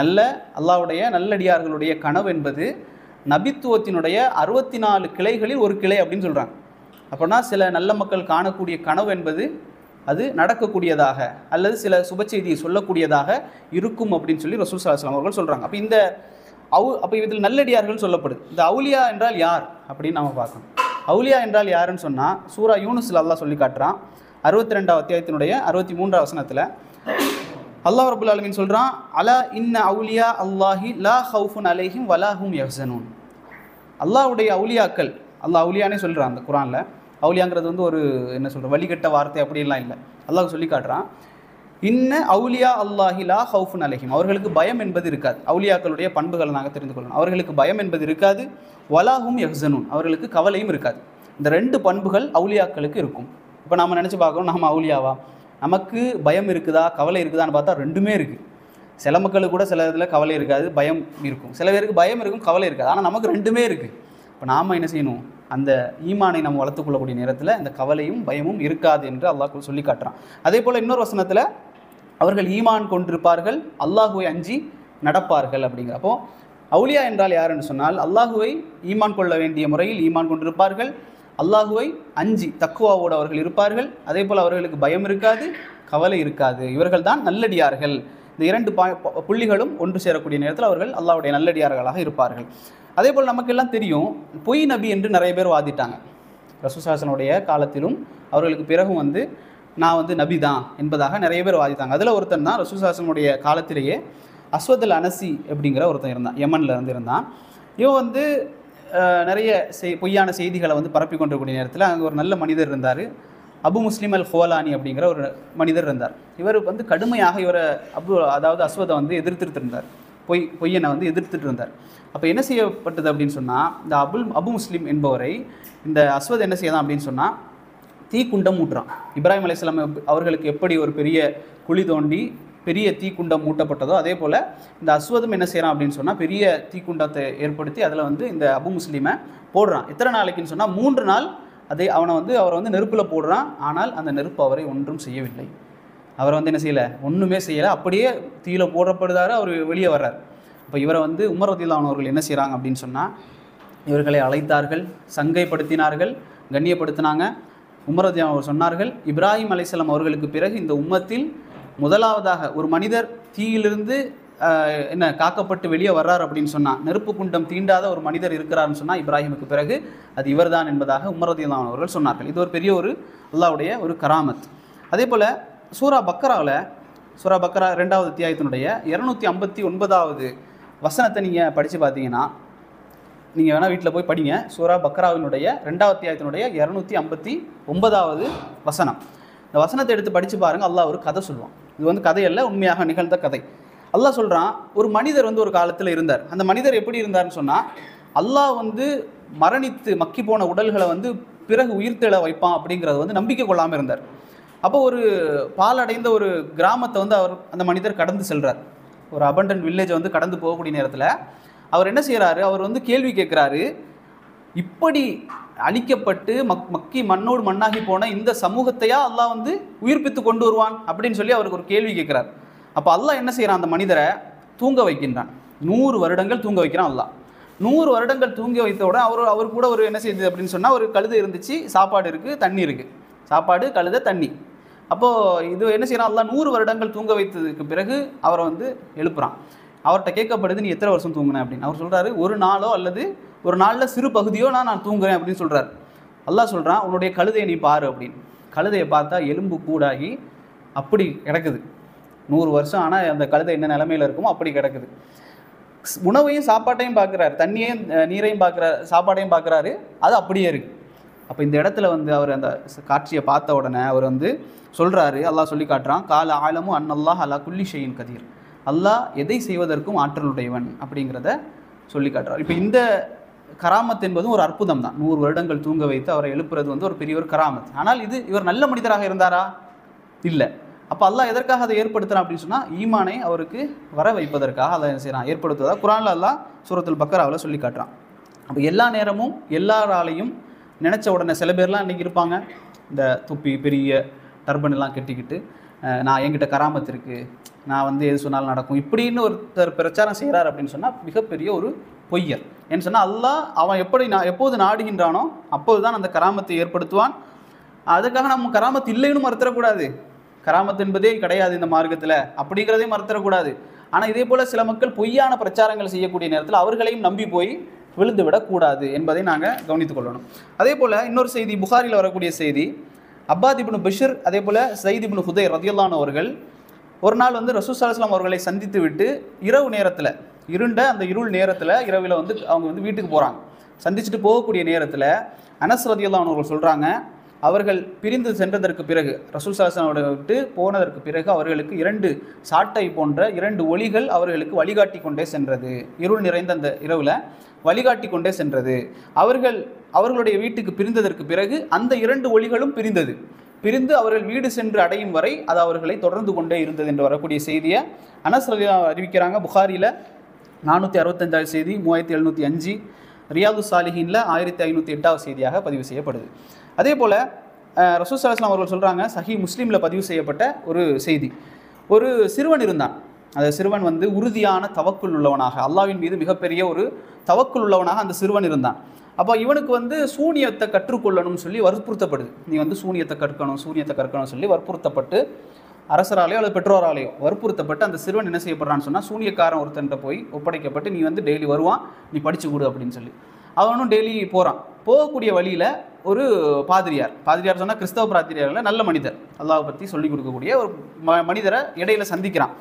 S1: நல்ல அல்லாஹ்வுடைய நல்லடியார்களுடைய கனவு என்பது நபித்துவத்தினுடைய 64 கிளைகளில் ஒரு கிளை அப்படின்னு சொல்கிறாங்க. அப்படின்னா சில நல்ல மக்கள் காணக்கூடிய கனவு என்பது அது நடக்கக்கூடியதாக அல்லது சில சுப செய்தியை சொல்லக்கூடியதாக இருக்கும் அப்படின்னு சொல்லி ரசூல் ஸல்லல்லாஹு அலைஹி வஸல்லம் அவர்கள் சொல்கிறாங்க. அப்போ இந்த இதில் நல்லடியார்கள் சொல்லப்படுது. இந்த அவுலியா என்றால் யார் அப்படின்னு நம்ம பார்க்கணும். அவுலியா என்றால் யாருன்னு சொன்னால் சூரா யூனுஸ்ல அல்லாஹ் சொல்லி காட்டுறான். 62வது அத்தியாயத்தினுடைய 63வது வசனத்தில் அல்லாஹ் ரப்புல் ஆலமீன் சொல்கிறான், அலா இன்ன அவுலியா அல்லாஹி லா ஹவுஃபுன் அலைஹிம் வலாஹும் யஹ்ஸனூன். அல்லாஹ்வுடைய அவுலியாக்கள், அல்லாஹ் அவுலியானே சொல்கிறான் அந்த குரானில். அவுலியாங்கிறது வந்து ஒரு என்ன சொல்கிற வழிகட்ட வார்த்தை அப்படிலாம் இல்லை. அல்லாஹ் சொல்லி காட்டுறான், இன்ன அவுலியா அல்லாஹி லா ஹவுஃபுன் அலைஹிம், அவர்களுக்கு பயம் என்பது இருக்காது. அவுலியாக்களுடைய பண்புகளை நாங்கள் தெரிந்து கொள்ளணும். அவர்களுக்கு பயம் என்பது இருக்காது. வலாஹும் யஹ்ஸனூன், அவர்களுக்கு கவலையும் இருக்காது. இந்த 2 பண்புகள் அவுலியாக்களுக்கு இருக்கும். இப்போ நாம் நினச்சி பார்க்குறோம், நம்ம அவுலியாவா? நமக்கு பயம் இருக்குதா கவலை இருக்குதான்னு பார்த்தா 2மே இருக்குது. சில மக்களுக்கு கூட சில இதில் கவலை இருக்காது, பயம் இருக்கும். சில பேருக்கு பயம் இருக்கும், கவலை இருக்காது. ஆனால் நமக்கு 2மே இருக்குது. இப்போ நாம் என்ன செய்யணும்? அந்த ஈமானை நம்ம வளர்த்துக்கொள்ளக்கூடிய நேரத்தில் இந்த கவலையும் பயமும் இருக்காது என்று அல்லாஹ் சொல்லி காட்டுறான். அதே போல் இன்னொரு வசனத்தில் அவர்கள் ஈமான் கொண்டிருப்பார்கள், அல்லாஹுவை அஞ்சி நடப்பார்கள் அப்படிங்கிறப்போ அவுலியா என்றால் யாருன்னு சொன்னால் அல்லாஹுவை ஈமான் கொள்ள வேண்டிய முறையில் ஈமான் கொண்டிருப்பார்கள், அல்லாஹுவை அஞ்சி தக்குவாவோடு அவர்கள் இருப்பார்கள். அதே போல் அவர்களுக்கு பயம் இருக்காது, கவலை இருக்காது. இவர்கள் தான் நல்லடியார்கள். இந்த 2 புள்ளிகளும் ஒன்று சேரக்கூடிய நேரத்தில் அவர்கள் அல்லாஹ்வுடைய நல்லடியார்களாக இருப்பார்கள். அதே போல் நமக்கெல்லாம் தெரியும், பொய் நபி என்று நிறைய பேர் வாதிட்டாங்க. ரசூல் ஸல்லல்லாஹு அலைஹி வஸல்லம் காலத்திலும் அவர்களுக்கு பிறகும் வந்து நான் வந்து நபி தான் என்பதாக நிறைய பேர் வாதித்தாங்க. அதில் ஒருத்தன் தான் ரசூல் ஸல்லல்லாஹு அலைஹி வஸல்லம் காலத்திலேயே அஸ்வத் அல் அனசி அப்படிங்கிற ஒருத்தன் இருந்தான், யமனில் வந்து இருந்தான். இவன் வந்து நிறைய பொய்யான செய்திகளை வந்து பரப்பி கொண்டிருக்கூடிய நேரத்தில் அங்கே ஒரு நல்ல மனிதர் இருந்தார், அபு முஸ்லிம் அல் ஹோலானி அப்படிங்கிற ஒரு மனிதர் இருந்தார். இவர் வந்து கடுமையாக இவரை அதாவது அஸ்வதை வந்து எதிர்த்துட்டு இருந்தார், பொய்யனை வந்து எதிர்த்துட்டு இருந்தார். அப்போ என்ன செய்யப்பட்டது அப்படின்னு சொன்னால், இந்த அபு முஸ்லிம் என்பவரை இந்த அஸ்வத் என்ன செய்யலாம் அப்படின்னு சொன்னால் தீக்குண்டம் மூட்டுறான். இப்ராஹிம் அலைஹிஸ்ஸலாம் அவர்களுக்கு எப்படி ஒரு பெரிய குழி தோண்டி பெரிய தீக்குண்டம் மூட்டப்பட்டதோ அதே போல் இந்த அஸ்வதும் என்ன செய்கிறான் அப்படின்னு சொன்னால் பெரிய தீக்குண்டத்தை ஏற்படுத்தி அதில் வந்து இந்த அபு முஸ்லீமை போடுறான். எத்தனை நாளைக்குன்னு சொன்னால் 3 நாள் அவரை வந்து நெருப்பில் போடுறான். ஆனால் அந்த நெருப்பு அவரை ஒன்றும் செய்யவில்லை. அவரை வந்து என்ன செய்யலை, ஒன்றுமே செய்யலை. அப்படியே தீயில போடப்படுதாரு, அவர் வெளியே வர்றார். அப்போ இவரை வந்து உமர் ரலியல்லாஹு அன்ஹு அவர்கள் என்ன செய்கிறாங்க அப்படின்னு சொன்னால் இவர்களை அழைத்தார்கள், சங்கைப்படுத்தினார்கள், கண்ணியப்படுத்தினாங்க. உமர் ரலியல்லாஹு அன்ஹு சொன்னார்கள், இப்ராஹிம் அலைஹிஸ்ஸலாம் அவர்களுக்கு பிறகு இந்த உம்மத்தில் முதலாவதாக ஒரு மனிதர் தீயிலிருந்து என்ன காக்கப்பட்டு வெளியே வர்றார் அப்படின்னு சொன்னால், நெருப்பு குண்டம் தீண்டாத ஒரு மனிதர் இருக்கிறார்னு சொன்னால் இப்ராஹிமுக்கு பிறகு அது இவர்தான் என்பதாக உமர் ரலியல்லாஹு அன்ஹு அவர்கள் சொன்னார்கள். இது ஒரு பெரிய ஒரு அல்லாஹ்வுடைய ஒரு கராமத். அதே போல் சூரா பக்கரா 2வது அத்தியாயத்தினுடைய 259வது வசனத்தை நீங்கள் படித்து பார்த்தீங்கன்னா, நீங்கள் வேணால் வீட்டில் போய் படிங்க. சூரா பக்கராவினுடைய 2வது அத்தியாயத்தினுடைய 259வது வசனம். இந்த வசனத்தை எடுத்து படித்து பாருங்கள். அல்லாஹ் ஒரு கதை சொல்லுவான். இது வந்து கதையல்ல, உண்மையாக நிகழ்ந்த கதை. அல்லாஹ் சொல்கிறான், ஒரு மனிதர் வந்து ஒரு காலத்தில் இருந்தார். அந்த மனிதர் எப்படி இருந்தார்னு சொன்னால், அல்லாஹ் வந்து மரணித்து மக்கி போன உடல்களை வந்து பிறகு உயிர்த்தெழ வைப்பான் அப்படிங்கிறத வந்து நம்பிக்கை கொள்ளாமல் இருந்தார். அப்போ ஒரு பாலடைந்த ஒரு கிராமத்தை வந்து அந்த மனிதர் கடந்து செல்கிறார். ஒரு அபண்டன் வில்லேஜை வந்து கடந்து போகக்கூடிய நேரத்தில் அவர் என்ன செய்கிறாரு, அவர் வந்து கேள்வி கேட்குறாரு, இப்படி அழிக்கப்பட்டு மக்கி மண்ணோடு மண்ணாகி போன இந்த சமூகத்தையா அல்லாஹ் வந்து உயிர்ப்பித்து கொண்டு வருவான் அப்படின்னு சொல்லி அவருக்கு ஒரு கேள்வி கேட்குறார். அப்போ அல்லாஹ் என்ன செய்கிறான், அந்த மனிதரை தூங்க வைக்கின்றான். 100 வருடங்கள் தூங்க வைக்கிறான் அல்லாஹ். 100 வருடங்கள் தூங்க வைத்தோட அவர் கூட ஒரு என்ன செய்யுது அப்படின்னு சொன்னால், ஒரு கழுதை இருந்துச்சு, சாப்பாடு இருக்குது, தண்ணி இருக்குது. சாப்பாடு, கழுதை, தண்ணி. அப்போது இது என்ன செய்யறான், அல்லாஹ் 100 வருடங்கள் தூங்க வைத்ததுக்கு பிறகு அவரை வந்து எழுப்புறான். அவர்கிட்ட கேட்கப்படுது, நீ எத்தனை வருஷம் தூங்குனேன் அப்படின்னு. அவர் சொல்கிறாரு, ஒரு நாளோ அல்லது ஒரு நாளில் சிறு பகுதியோ நான் தூங்குறேன் அப்படின்னு சொல்கிறார். அல்லாஹ் சொல்கிறான், உன்னுடைய கழுதையை நீ பாரு அப்படின்னு. கழுதையை பார்த்தா எலும்பு கூடாகி அப்படி கிடக்குது. 100 வருஷம் ஆனால் அந்த கழுதை என்ன நிலைமையில் இருக்குமோ அப்படி கிடக்குது. உணவையும் சாப்பாட்டையும் பார்க்குறாரு, தண்ணியையும் நீரையும் பார்க்குறாரு, சாப்பாட்டையும் பார்க்குறாரு, அது அப்படியே இருக்குது. அப்போ இந்த இடத்துல வந்து அவர் அந்த காட்சியை பார்த்த உடனே அவர் வந்து சொல்கிறாரு, அல்லாஹ் சொல்லி காட்டுறான், கால ஆலமு அன்னல்லாஹ் அலா குல்லி ஷைஇன் கதீர், அல்லாஹ் எதை செய்வதற்கும் ஆற்றலுடையவன் அப்படிங்கிறத சொல்லி காட்டுறார். இப்போ இந்த கராமத் என்பதும் ஒரு அற்புதம் தான். 100 வருடங்கள் தூங்க வைத்து அவரை எழுப்புறது வந்து ஒரு பெரிய ஒரு கராமத். ஆனால் இவர் நல்ல மனிதராக இருந்தாரா? இல்லை. அப்போ அல்லாஹ் எதற்காக அதை ஏற்படுத்துகிறான் அப்படின்னு சொன்னால், ஈமானை அவருக்கு வர வைப்பதற்காக அதை என்ன செய்கிறான், ஏற்படுத்துவதா குர்ஆனில் அல்லாஹ் சூரத்துல் பக்கராவில் சொல்லி காட்டுறான். அப்போ எல்லா நேரமும் எல்லாராலையும் நினச்ச உடனே சில பேர்லாம் இன்றைக்கி இருப்பாங்க, இந்த தொப்பி பெரிய டர்பன் எல்லாம் கட்டிக்கிட்டு, நான் என்கிட்ட கராமத் இருக்குது, நான் வந்து எது சொன்னாலும் நடக்கும் இப்படின்னு ஒருத்தர் பிரச்சாரம் செய்கிறார் அப்படின்னு சொன்னால் மிகப்பெரிய ஒரு பொய்யர். ஏன்னு சொன்னால் அல்லாஹ் அவன் எப்போது நாடுகின்றானோ அப்போது தான் அந்த கராமத்தை ஏற்படுத்துவான். அதுக்காக நம்ம கராமத் இல்லைன்னு மறுத்தரக்கூடாது. கராமத் என்பதே கிடையாது இந்த மார்க்கத்தில் அப்படிங்கிறதே மறுத்தரக்கூடாது. ஆனால் இதே போல் சில மக்கள் பொய்யான பிரச்சாரங்கள் செய்யக்கூடிய நேரத்தில் அவர்களையும் நம்பி போய் விழுந்து விடக்கூடாது என்பதை நாங்கள் கவனித்துக் கொள்ளணும். அதே போல் இன்னொரு செய்தி, புகாரில் வரக்கூடிய செய்தி, அப்பாத் இப்னு பிஷ்ர் அதே போல் சயீத் இப்னு ஹுதைர் ரலியல்லாஹு அவர்கள் ஒரு நாள் வந்து ரசூல் ஸல்லல்லாஹு அலைஹி வஸல்லம் அவர்களை சந்தித்து விட்டு இரவு நேரத்தில், இருண்ட அந்த இருள் நேரத்தில், இரவில் வந்து அவங்க வந்து வீட்டுக்கு போகிறாங்க. சந்திச்சுட்டு போகக்கூடிய நேரத்தில் அனஸ் ரலியல்லாஹு அவர்கள் சொல்கிறாங்க, அவர்கள் பிரிந்து சென்றதற்கு பிறகு, ரசூல் ஸல்லல்லாஹு அலைஹி வஸல்லம் விட்டு போனதற்கு பிறகு அவர்களுக்கு 2 சாட்டை போன்ற 2 ஒளிகள் அவர்களுக்கு வழிகாட்டி கொண்டே சென்றது. இருள் நிறைந்த அந்த இரவில் வழிகாட்டி கொண்டே சென்றது. அவர்களுடைய வீட்டுக்கு பிரிந்ததற்கு பிறகு அந்த 2 ஒளிகளும் பிரிந்து அவர்கள் வீடு சென்று அடையும் வரை அது அவர்களை தொடர்ந்து கொண்டே இருந்தது என்று வரக்கூடிய செய்தியை அனஸ் ரலியல்லாஹு அறிவிக்கிறாங்க. புகாரியில் 465 செய்தி, 3705, ரியாது சாலிஹீனில் 1508 செய்தியாக பதிவு செய்யப்படுது. அதே போல் ரசூல் ஸல்லல்லாஹு அலைஹி வஸல்லம் அவர்கள் சொல்கிறாங்க, சஹீஹ் முஸ்லிமில் பதிவு செய்யப்பட்ட ஒரு செய்தி, ஒரு சிறுவன் இருந்தான். அந்த சிறுவன் வந்து உறுதியான தவக்குள் உள்ளவனாக, அல்லாஹ்வின் மீது மிகப்பெரிய ஒரு தவக்குள் உள்ளவனாக அந்த சிறுவன் இருந்தான். அப்போ இவனுக்கு வந்து சூனியத்தை கற்றுக்கொள்ளணும்னு சொல்லி வற்புறுத்தப்படுது. நீ வந்து சூனியத்தை கற்கணும் சொல்லி வற்புறுத்தப்பட்டு, அரசராலேயோ அல்லது பெற்றோராலேயோ வற்புறுத்தப்பட்டு அந்த சிறுவன் என்ன செய்யப்படுறான்னு சொன்னால், சூனியக்காரன் ஒருத்தன்ட்ட போய் ஒப்படைக்கப்பட்டு, நீ வந்து டெய்லி வருவான், நீ படித்து கொடு அப்படின்னு சொல்லி அவனும் டெய்லி போகிறான். போகக்கூடிய வழியில் ஒரு பாதிரியார் சொன்னால் கிறிஸ்தவ பாதிரியாரில் நல்ல மனிதர், அல்லாஹ் பற்றி சொல்லிக் கொடுக்கக்கூடிய ஒரு மனிதரை இடையில சந்திக்கிறான்.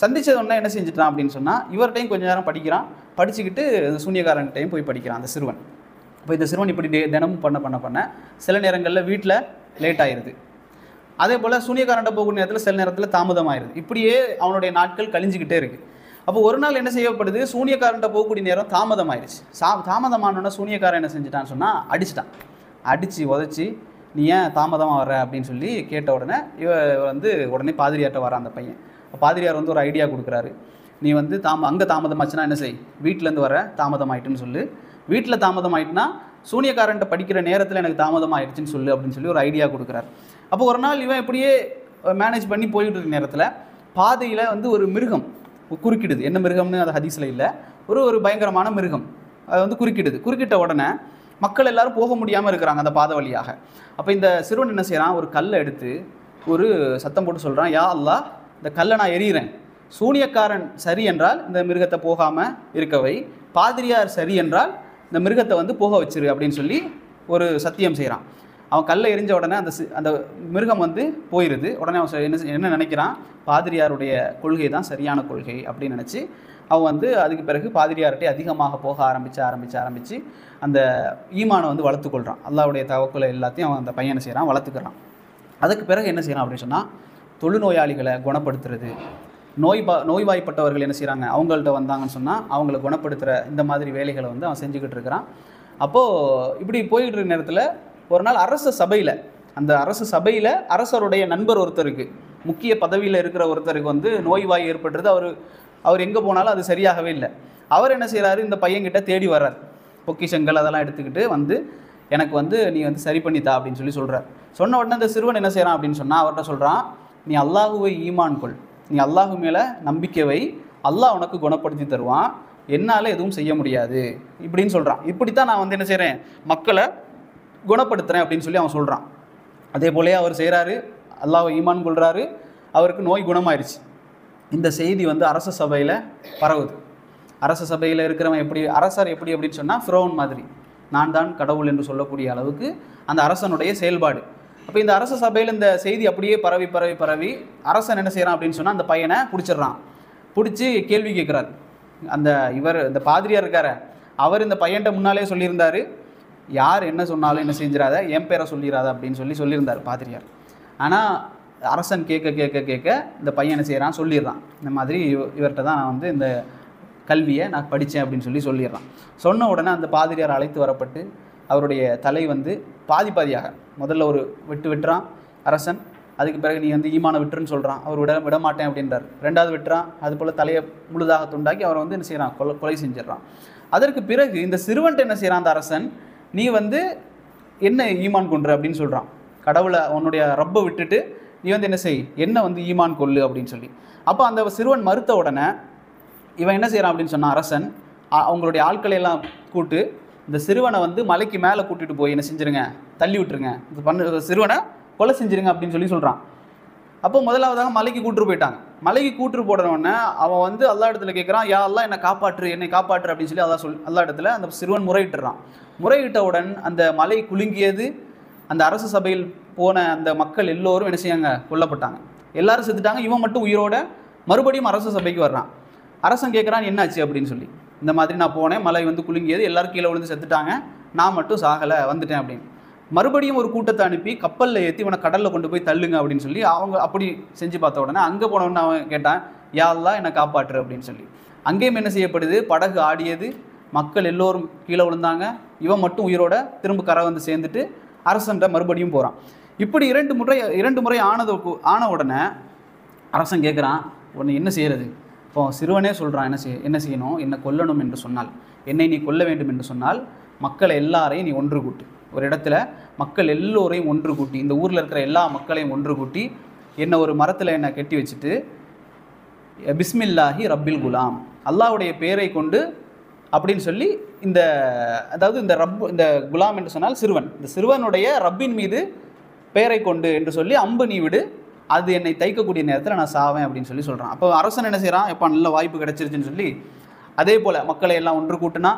S1: சந்தித்ததுன்னா என்ன செஞ்சுட்டான் அப்படின்னு சொன்னால், இவர்கிட்டையும் கொஞ்சம் நேரம் படிக்கிறான், படிச்சுக்கிட்டு சூனியக்காரன்கிட்டையும் போய் படிக்கிறான் அந்த சிறுவன். இப்போ இந்த சிறுவன் இப்படி தினமும் பண்ண சில நேரங்களில் வீட்டில் லேட் ஆயிடுது. அதே போல் சூனியக்காரன்ட்ட போகக்கூடிய நேரத்தில் சில நேரத்தில் தாமதமாயிருது. இப்படியே அவனுடைய நாட்கள் கழிஞ்சிக்கிட்டே இருக்குது. அப்போ ஒரு நாள் என்ன செய்யப்படுது, சூனியக்காரன்ட்ட போகக்கூடிய நேரம் தாமதமாயிருச்சு. தாமதமானோன்னா சூனியக்காரன் என்ன செஞ்சுட்டான்னு சொன்னால், அடித்து உதச்சி, நீ ஏன் தாமதமாக வர்ற அப்படின்னு சொல்லி கேட்ட உடனே வந்து உடனே பாதிரியார்ட்ட வரான் அந்த பையன். பாதிரியார் வந்து ஒரு ஐடியா கொடுக்குறாரு, நீ வந்து அங்கே தாமதமாச்சுன்னா என்ன செய், வீட்டிலேருந்து வர தாமதமாயிட்டுன்னு சொல்லு, வீட்டில் தாமதமாயிட்டுனா சூனியக்காரன்ட்ட படிக்கிற நேரத்தில் எனக்கு தாமதமாயிடுச்சுன்னு சொல்லு அப்படின்னு சொல்லி ஒரு ஐடியா கொடுக்குறாரு. அப்போ ஒரு நாள் இவன் இப்படியே மேனேஜ் பண்ணி போயிட்டு இருக்க நேரத்தில் பாதையில் வந்து ஒரு மிருகம் குறுக்கிடுது. என்ன மிருகம்னு அது ஹதீஸில் இல்லை, ஒரு பயங்கரமான மிருகம் அது வந்து குறுக்கிட்ட உடனே மக்கள் எல்லாரும் போக முடியாமல் இருக்கிறாங்க அந்த பாதை வழியாக. அப்போ இந்த சிறுவன் என்ன செய்கிறான், ஒரு கல்லை எடுத்து ஒரு சத்தம் போட்டு சொல்கிறான், யா அல்லாஹ், இந்த கல்லை நான் எறிகிறேன், சூனியக்காரன் சரி என்றால் இந்த மிருகத்தை போகாமல் இருக்கவை, பாதிரியார் சரி என்றால் இந்த மிருகத்தை வந்து போக வச்சிரு அப்படின்னு சொல்லி ஒரு சத்தியம் செய்கிறான். அவன் கல்லை எரிஞ்ச உடனே அந்த மிருகம் வந்து போயிடுது. உடனே அவன் என்ன நினைக்கிறான், பாதிரியாருடைய கொள்கை தான் சரியான கொள்கை அப்படின்னு நினச்சி அவன் வந்து அதுக்கு பிறகு பாதிரியார்கிட்டே அதிகமாக போக ஆரம்பித்து அந்த ஈமானை வந்து வளர்த்துக்கொள்கிறான். அல்லாஹ்வுடைய தவக்குலை எல்லாத்தையும் அவன் அந்த பையனை செய்கிறான், வளர்த்துக்கிறான். அதுக்கு பிறகு என்ன செய்கிறான் அப்படின்னு சொன்னால், தொழுநோயாளிகளை குணப்படுத்துறது, நோய்வாய்ப்பட்டவர்கள் என்ன செய்கிறாங்க, அவங்கள்ட்ட வந்தாங்கன்னு சொன்னால் அவங்கள குணப்படுத்துகிற இந்த மாதிரி வேலைகளை வந்து அவன் செஞ்சுக்கிட்டு இருக்கிறான். அப்போது இப்படி போய்கிட்டு இருக்கிற நேரத்தில் ஒரு நாள் அரச சபையில் அரசருடைய நண்பர் ஒருத்தருக்கு, முக்கிய பதவியில் இருக்கிற ஒருத்தருக்கு வந்து நோய்வாய் ஏற்படுறது. அவர் எங்கே போனாலும் அது சரியாகவே இல்லை. அவர் என்ன செய்கிறாரு, இந்த பையன்கிட்ட தேடி வர்றார், பொக்கிஷங்கள் அதெல்லாம் எடுத்துக்கிட்டு வந்து எனக்கு வந்து நீ வந்து சரி பண்ணித்தா அப்படின்னு சொல்லி சொல்கிறார். சொன்ன உடனே இந்த சிறுவன் என்ன செய்கிறான் அப்படின்னு சொன்னால், அவர்கிட்ட சொல்கிறான், நீ அல்லாஹுவை ஈமான் கொள், நீ அல்லாஹு மேலே நம்பிக்கை வை, அல்லாஹ் உனக்கு குணப்படுத்தி தருவான், என்னால் எதுவும் செய்ய முடியாது இப்படின்னு சொல்கிறான். இப்படித்தான் நான் வந்து என்ன செய்கிறேன், மக்களை குணப்படுத்துகிறேன் அப்படின்னு சொல்லி அவன் சொல்கிறான். அதே போலயே அவர் செய்கிறாரு, அல்லாஹ்வை ஈமான் கொள்கிறாரு, அவருக்கு நோய் குணமாயிருச்சு. இந்த செய்தி வந்து அரச சபையில் பரவுது. அரச சபையில் இருக்கிறவன் அரசர் எப்படி அப்படின்னு சொன்னால் ஃபிரௌன் மாதிரி, நான் தான் கடவுள் என்று சொல்லக்கூடிய அளவுக்கு அந்த அரசனுடைய செயல்பாடு. அப்போ இந்த அரச சபையில் இந்த செய்தி அப்படியே பரவி அரசன் என்ன செய்கிறான் அப்படின்னு சொன்னால், அந்த பையனை பிடிச்சி கேள்வி கேட்குறாரு. இந்த பாதிரியார் இருக்கார, அவர் இந்த பையன்கிட்ட முன்னாலே சொல்லியிருந்தார், யார் என்ன சொன்னாலும் என்ன செஞ்சிடாத, என் பேரை சொல்லிடாத அப்படின்னு சொல்லியிருந்தார் பாதிரியார். ஆனால் அரசன் கேட்க இந்த பையன் என்ன செய்கிறான், சொல்லிடுறான், இந்த மாதிரி இவர்கிட்ட தான் நான் வந்து இந்த கல்வியை நான் படித்தேன் அப்படின்னு சொல்லிடுறான். சொன்ன உடனே அந்த பாதிரியார் அழைத்து வரப்பட்டு அவருடைய தலை வந்து பாதியாக முதல்ல ஒரு வெட்டுறான் அரசன். அதுக்கு பிறகு நீ வந்து ஈமான விட்டுருன்னு சொல்கிறான், அவர் விட மாட்டேன் அப்படின்றார். ரெண்டாவது வெட்டுறான், அது போல் தலையை முழுதாக துண்டாக்கி அவரை வந்து என்ன செய்கிறான், கொலை செஞ்சிடறான். அதற்கு பிறகு இந்த சிறுவன்ட்ட என்ன செய்கிறான் அந்த அரசன், நீ வந்து என்ன ஈமான் கொன்ற அப்படின்னு சொல்கிறான், கடவுளை உன்னுடைய ரப்பை விட்டுட்டு நீ வந்து என்ன செய், என்ன வந்து ஈமான் கொள்ளு அப்படின்னு சொல்லி. அப்போ அந்த சிறுவன் மறுத்த உடனே இவன் என்ன செய்கிறான் அப்படின்னு சொன்னால், அரசன் அவங்களுடைய ஆட்களை எல்லாம் கூட்டு இந்த சிறுவனை வந்து மலைக்கு மேலே கூட்டிகிட்டு போய் என்ன செஞ்சுருங்க, தள்ளி விட்டுருங்க, சிறுவனை கொலை செஞ்சுருங்க அப்படின்னு சொல்கிறான். அப்போ முதலாவதாக மலைக்கு கூப்பிட்டு போயிட்டாங்க. மலைக்கு கூற்று போடணுன்னே அவன் வந்து அல்லா இடத்துல கேட்குறான், யா அல்லா என்னை காப்பாற்று அப்படின்னு சொல்லி அல்லா இடத்துல அந்த சிறுவன் முறையிட்டுறான். முறையிட்டவுடன் அந்த மலை குலுங்கியது. அந்த அரசு சபையில் போன அந்த மக்கள் எல்லோரும் என்ன செய்யாங்க, கொல்லப்பட்டாங்க. எல்லாரும் செத்துட்டாங்க. இவன் மட்டும் உயிரோட மறுபடியும் அரசு சபைக்கு வர்றான். அரசன் கேட்குறான், என்னாச்சு அப்படின்னு சொல்லி. இந்த மாதிரி நான் போனேன், மலை வந்து குலுங்கியது, எல்லாரும் கீழே விழுந்து செத்துட்டாங்க, நான் மட்டும் சாகலை, வந்துட்டேன் அப்படின்னு. மறுபடியும் ஒரு கூட்டத்தை அனுப்பி கப்பலில் ஏற்றி இவனை கடலில் கொண்டு போய் தள்ளுங்க அப்படின்னு சொல்லி அவங்க அப்படி செஞ்சு பார்த்த உடனே அங்கே போனவொடனே அவன் கேட்டான், யா அல்லாஹ் என்னை காப்பாற்று அப்படின்னு சொல்லி. அங்கேயும் என்ன செய்யப்படுது, படகு ஆடியது, மக்கள் எல்லோரும் கீழே விழுந்தாங்க, இவன் மட்டும் உயிரோட திரும்ப கரை வந்து சேர்ந்துட்டு அரசன்ட்ட மறுபடியும் போகிறான். இப்படி இரண்டு முறை ஆன உடனே அரசன் கேட்குறான், உன்னை என்ன செய்கிறது? இப்போ சிறுவனே சொல்கிறான், என்ன செய்யணும், என்னை கொல்லணும் என்று சொன்னால், என்னை நீ கொல்ல வேண்டும் என்று சொன்னால் மக்களை எல்லாரையும் நீ ஒன்று கூட்டு. ஒரு இடத்துல மக்கள் எல்லோரையும் ஒன்று கூட்டி, இந்த ஊரில் இருக்கிற எல்லா மக்களையும் ஒன்று கூட்டி என்னை ஒரு மரத்தில் என்னை கட்டி வச்சுட்டு பிஸ்மில்லாஹி ரப்பில் குலாம், அல்லாஹ்வுடைய பெயரை கொண்டு அப்படின்னு சொல்லி இந்த குலாம் என்று சொன்னால் சிறுவன், இந்த சிறுவனுடைய ரப்பின் மீது பெயரை கொண்டு என்று சொல்லி அம்பு நீ விடு, அது என்னை தைக்கக்கூடிய நேரத்தில் நான் சாவேன் அப்படின்னு சொல்லி சொல்கிறான். அப்போ அரசன் என்ன செய்கிறான், எப்போ நல்ல வாய்ப்பு கிடச்சிருச்சுன்னு சொல்லி அதே போல் மக்களை எல்லாம் ஒன்று கூட்டினா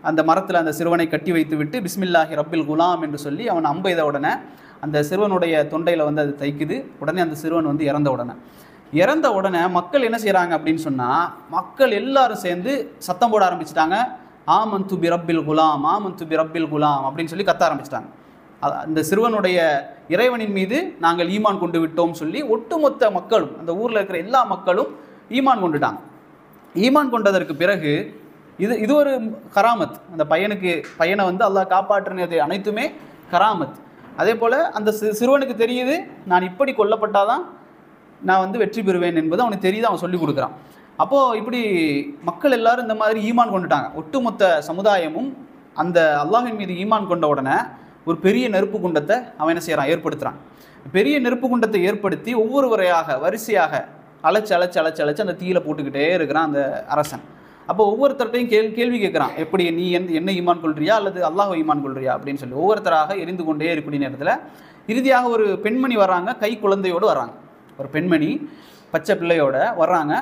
S1: அந்த மரத்தில் அந்த சிறுவனை கட்டி வைத்து விட்டு பிஸ்மில்லாஹி ரப்பில் குலாம் என்று சொல்லி அவன் அம்பு எய்த உடனே அந்த சிறுவனுடைய தொண்டையில் வந்து அது தைக்குது. உடனே அந்த சிறுவன் வந்து இறந்த உடனே மக்கள் என்ன செய்கிறாங்க அப்படின்னு சொன்னால், மக்கள் எல்லாரும் சேர்ந்து சத்தம் போட ஆரம்பிச்சிட்டாங்க, ஆமன்து பி ரப்பில் குலாம், ஆமன்து பி ரப்பில் குலாம் அப்படின்னு சொல்லி கத்த ஆரம்பிச்சிட்டாங்க. அந்த சிறுவனுடைய இறைவனின் மீது நாங்கள் ஈமான் கொண்டு விட்டோம் சொல்லி ஒட்டுமொத்த மக்களும், அந்த ஊரில் இருக்கிற எல்லா மக்களும் ஈமான் கொண்டுட்டாங்க. ஈமான் கொண்டதற்கு பிறகு இது ஒரு கராமத். அந்த பையனை வந்து அல்லாஹ் காப்பாற்றினது அனைத்துமே கராமத். அதே போல் அந்த சிறுவனுக்கு தெரியுது, நான் இப்படி கொல்லப்பட்டாதான் நான் வந்து வெற்றி பெறுவேன் என்பது அவனுக்கு தெரியுது, அவன் சொல்லி கொடுக்குறான். அப்போது இப்படி மக்கள் எல்லாரும் இந்த மாதிரி ஈமான் கொண்டுட்டாங்க. ஒட்டுமொத்த சமுதாயமும் அந்த அல்லாஹின் மீது ஈமான் கொண்ட உடனே ஒரு பெரிய நெருப்பு குண்டத்தை அவன் என்ன செய்கிறான், ஏற்படுத்துகிறான். பெரிய நெருப்பு குண்டத்தை ஏற்படுத்தி ஒவ்வொருவரையாக வரிசையாக அழைச்சி அந்த தீயில போட்டுக்கிட்டே இருக்கிறான் அந்த அரசன். அப்போ ஒவ்வொருத்தர்ட்டையும் கேள்வி கேட்குறான், எப்படி நீ என்ன ஈமான் கொள்றியா அல்லது அல்லாஹ்வை ஈமான் கொள்றியா அப்படின்னு சொல்லி ஒவ்வொருத்தராக எரிந்து கொண்டே இருக்கக்கூடிய நேரத்தில் இறுதியாக ஒரு பெண்மணி வர்றாங்க, கை குழந்தையோடு வர்றாங்க. ஒரு பெண்மணி பச்சை பிள்ளையோட வர்றாங்க.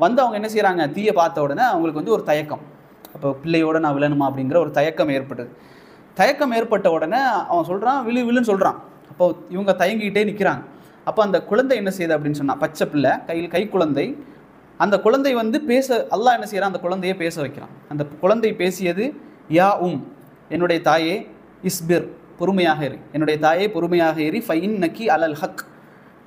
S1: வந்து அவங்க என்ன செய்கிறாங்க, தீயை பார்த்த உடனே அவங்களுக்கு வந்து ஒரு தயக்கம், அப்போ பிள்ளையோடு நான் விழணுமா அப்படிங்கிற ஒரு தயக்கம் ஏற்பட்டது. தயக்கம் ஏற்பட்ட உடனே அவன் சொல்கிறான், விழுன்னு சொல்கிறான். அப்போ இவங்க தயங்கிக்கிட்டே நிற்கிறாங்க. அப்போ அந்த குழந்தை என்ன செய்யுது அப்படின்னு சொன்னால், பச்சை பிள்ளை கை குழந்தை, அந்த குழந்தை வந்து அல்லாஹ் என்ன செய்கிறான், அந்த குழந்தையை பேச வைக்கிறான். அந்த குழந்தை பேசியது, யா என்னுடைய தாயே இஸ்பிர், பொறுமையாக இரு, என்னுடைய தாயே பொறுமையாக இரு, ஃபைன் நக்கி அலல் ஹக்,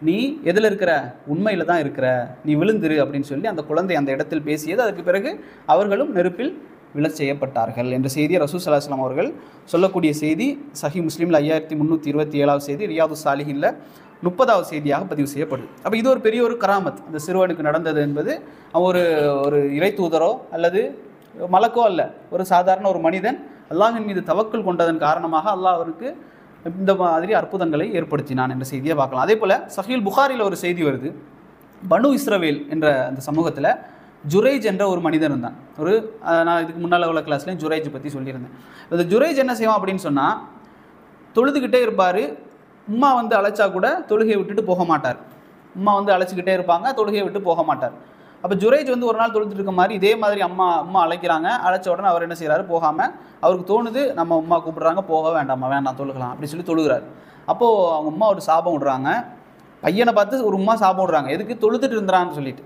S1: நீ எதில் இருக்கிற, உண்மையில் தான் இருக்கிற, நீ விழுந்துரு அப்படின்னு சொல்லி அந்த குழந்தை அந்த இடத்தில் பேசியது. அதுக்கு பிறகு அவர்களும் நெருப்பில் விழச் செய்யப்பட்டார்கள் என்ற செய்தியை ரசூல் ஸல்லல்லாஹு அலைஹி வஸல்லம் அவர்கள் சொல்லக்கூடிய செய்தி சஹீஹ் முஸ்லிமில் 5327 செய்தி, ரியாது சாலிஹின்ல 30வது செய்தியாக பதிவு செய்யப்படுது. அப்போ இது ஒரு பெரிய ஒரு கராமத் அந்த சிறுவனுக்கு நடந்தது என்பது. ஒரு இறை தூதரோ அல்லது மலக்கோ அல்ல, ஒரு சாதாரண ஒரு மனிதன் அல்லாஹின் மீது தவக்கல் கொண்டதன் காரணமாக அல்லாஹ் அவருக்கு இந்த மாதிரி அற்புதங்களை ஏற்படுத்தினான் என்ற செய்தியை பார்க்கலாம். அதே போல் சஹீஹ் புகாரியில் ஒரு செய்தி வருது, பனு இஸ்ரவேல் என்ற அந்த சமூகத்தில் ஜுரைஜ் என்ற ஒரு மனிதன் இருந்தான். நான் இதுக்கு முன்னால் உள்ள கிளாஸ்லேயும் ஜுரைஜ் பற்றி சொல்லியிருந்தேன். இந்த ஜுரைஜ் என்ன செய்வான் அப்படின்னு சொன்னால், தொழுதுகிட்டே இருப்பார். உம்மா வந்து அழைச்சா கூட தொழுகையை விட்டுட்டு போக மாட்டார். உம்மா வந்து அழைச்சிக்கிட்டே இருப்பாங்க, தொழுகையை விட்டு போக மாட்டார். அப்போ ஜுரைஜ் வந்து ஒரு நாள் தொழுதுட்டு இருக்க மாதிரி இதே மாதிரி அம்மா அழைக்கிறாங்க. அழைச்ச உடனே அவர் என்ன செய்கிறாரு, போகாமல், அவருக்கு தோணுது நம்ம உம்மா கூப்பிட்றாங்க, போக வேண்டாம் தொழுகலாம் அப்படின்னு சொல்லி தொழுகிறார். அப்போது அவங்க உம்மா ஒரு சாபம் விடுறாங்க. பையனை பார்த்து ஒரு உம்மா சாபம் விடுறாங்க, எதுக்கு, தொழுதுட்டு இருந்தான்னு சொல்லிட்டு.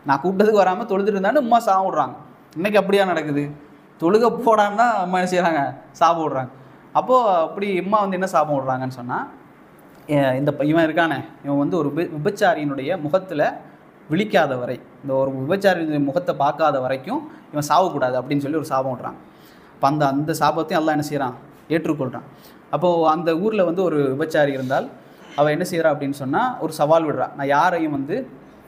S1: நான் கூப்பிட்டதுக்கு வராமல் தொழுதுட்டு இருந்தான்னு உம்மா சாபம் விடுறாங்க. இன்றைக்கி அப்படியா நடக்குது, தொழுக போடான்னு தான் அம்மா என்ன செய்கிறாங்க, சாபம் விடுறாங்க. அப்போது அப்படி அம்மா வந்து என்ன சாபம் விடுறாங்கன்னு சொன்னால், இவன் இருக்கானே, இவன் வந்து ஒரு விபச்சாரியினுடைய முகத்தில் விழிக்காத வரை, இந்த ஒரு விபச்சாரியினுடைய முகத்தை பார்க்காத வரைக்கும் இவன் சாவக்கூடாது அப்படின்னு சொல்லி ஒரு சாபம் விடுறாங்க. அப்போ அந்த சாபத்தையும் அல்லாஹ் என்ன செய்கிறான், ஏற்றுக்கொள்கிறான். அப்போது அந்த ஊரில் வந்து ஒரு விபச்சாரி இருந்தால் அவள் என்ன செய்கிறா அப்படின்னு சொன்னால், ஒரு சவால் விடுறா, நான் யாரையும் வந்து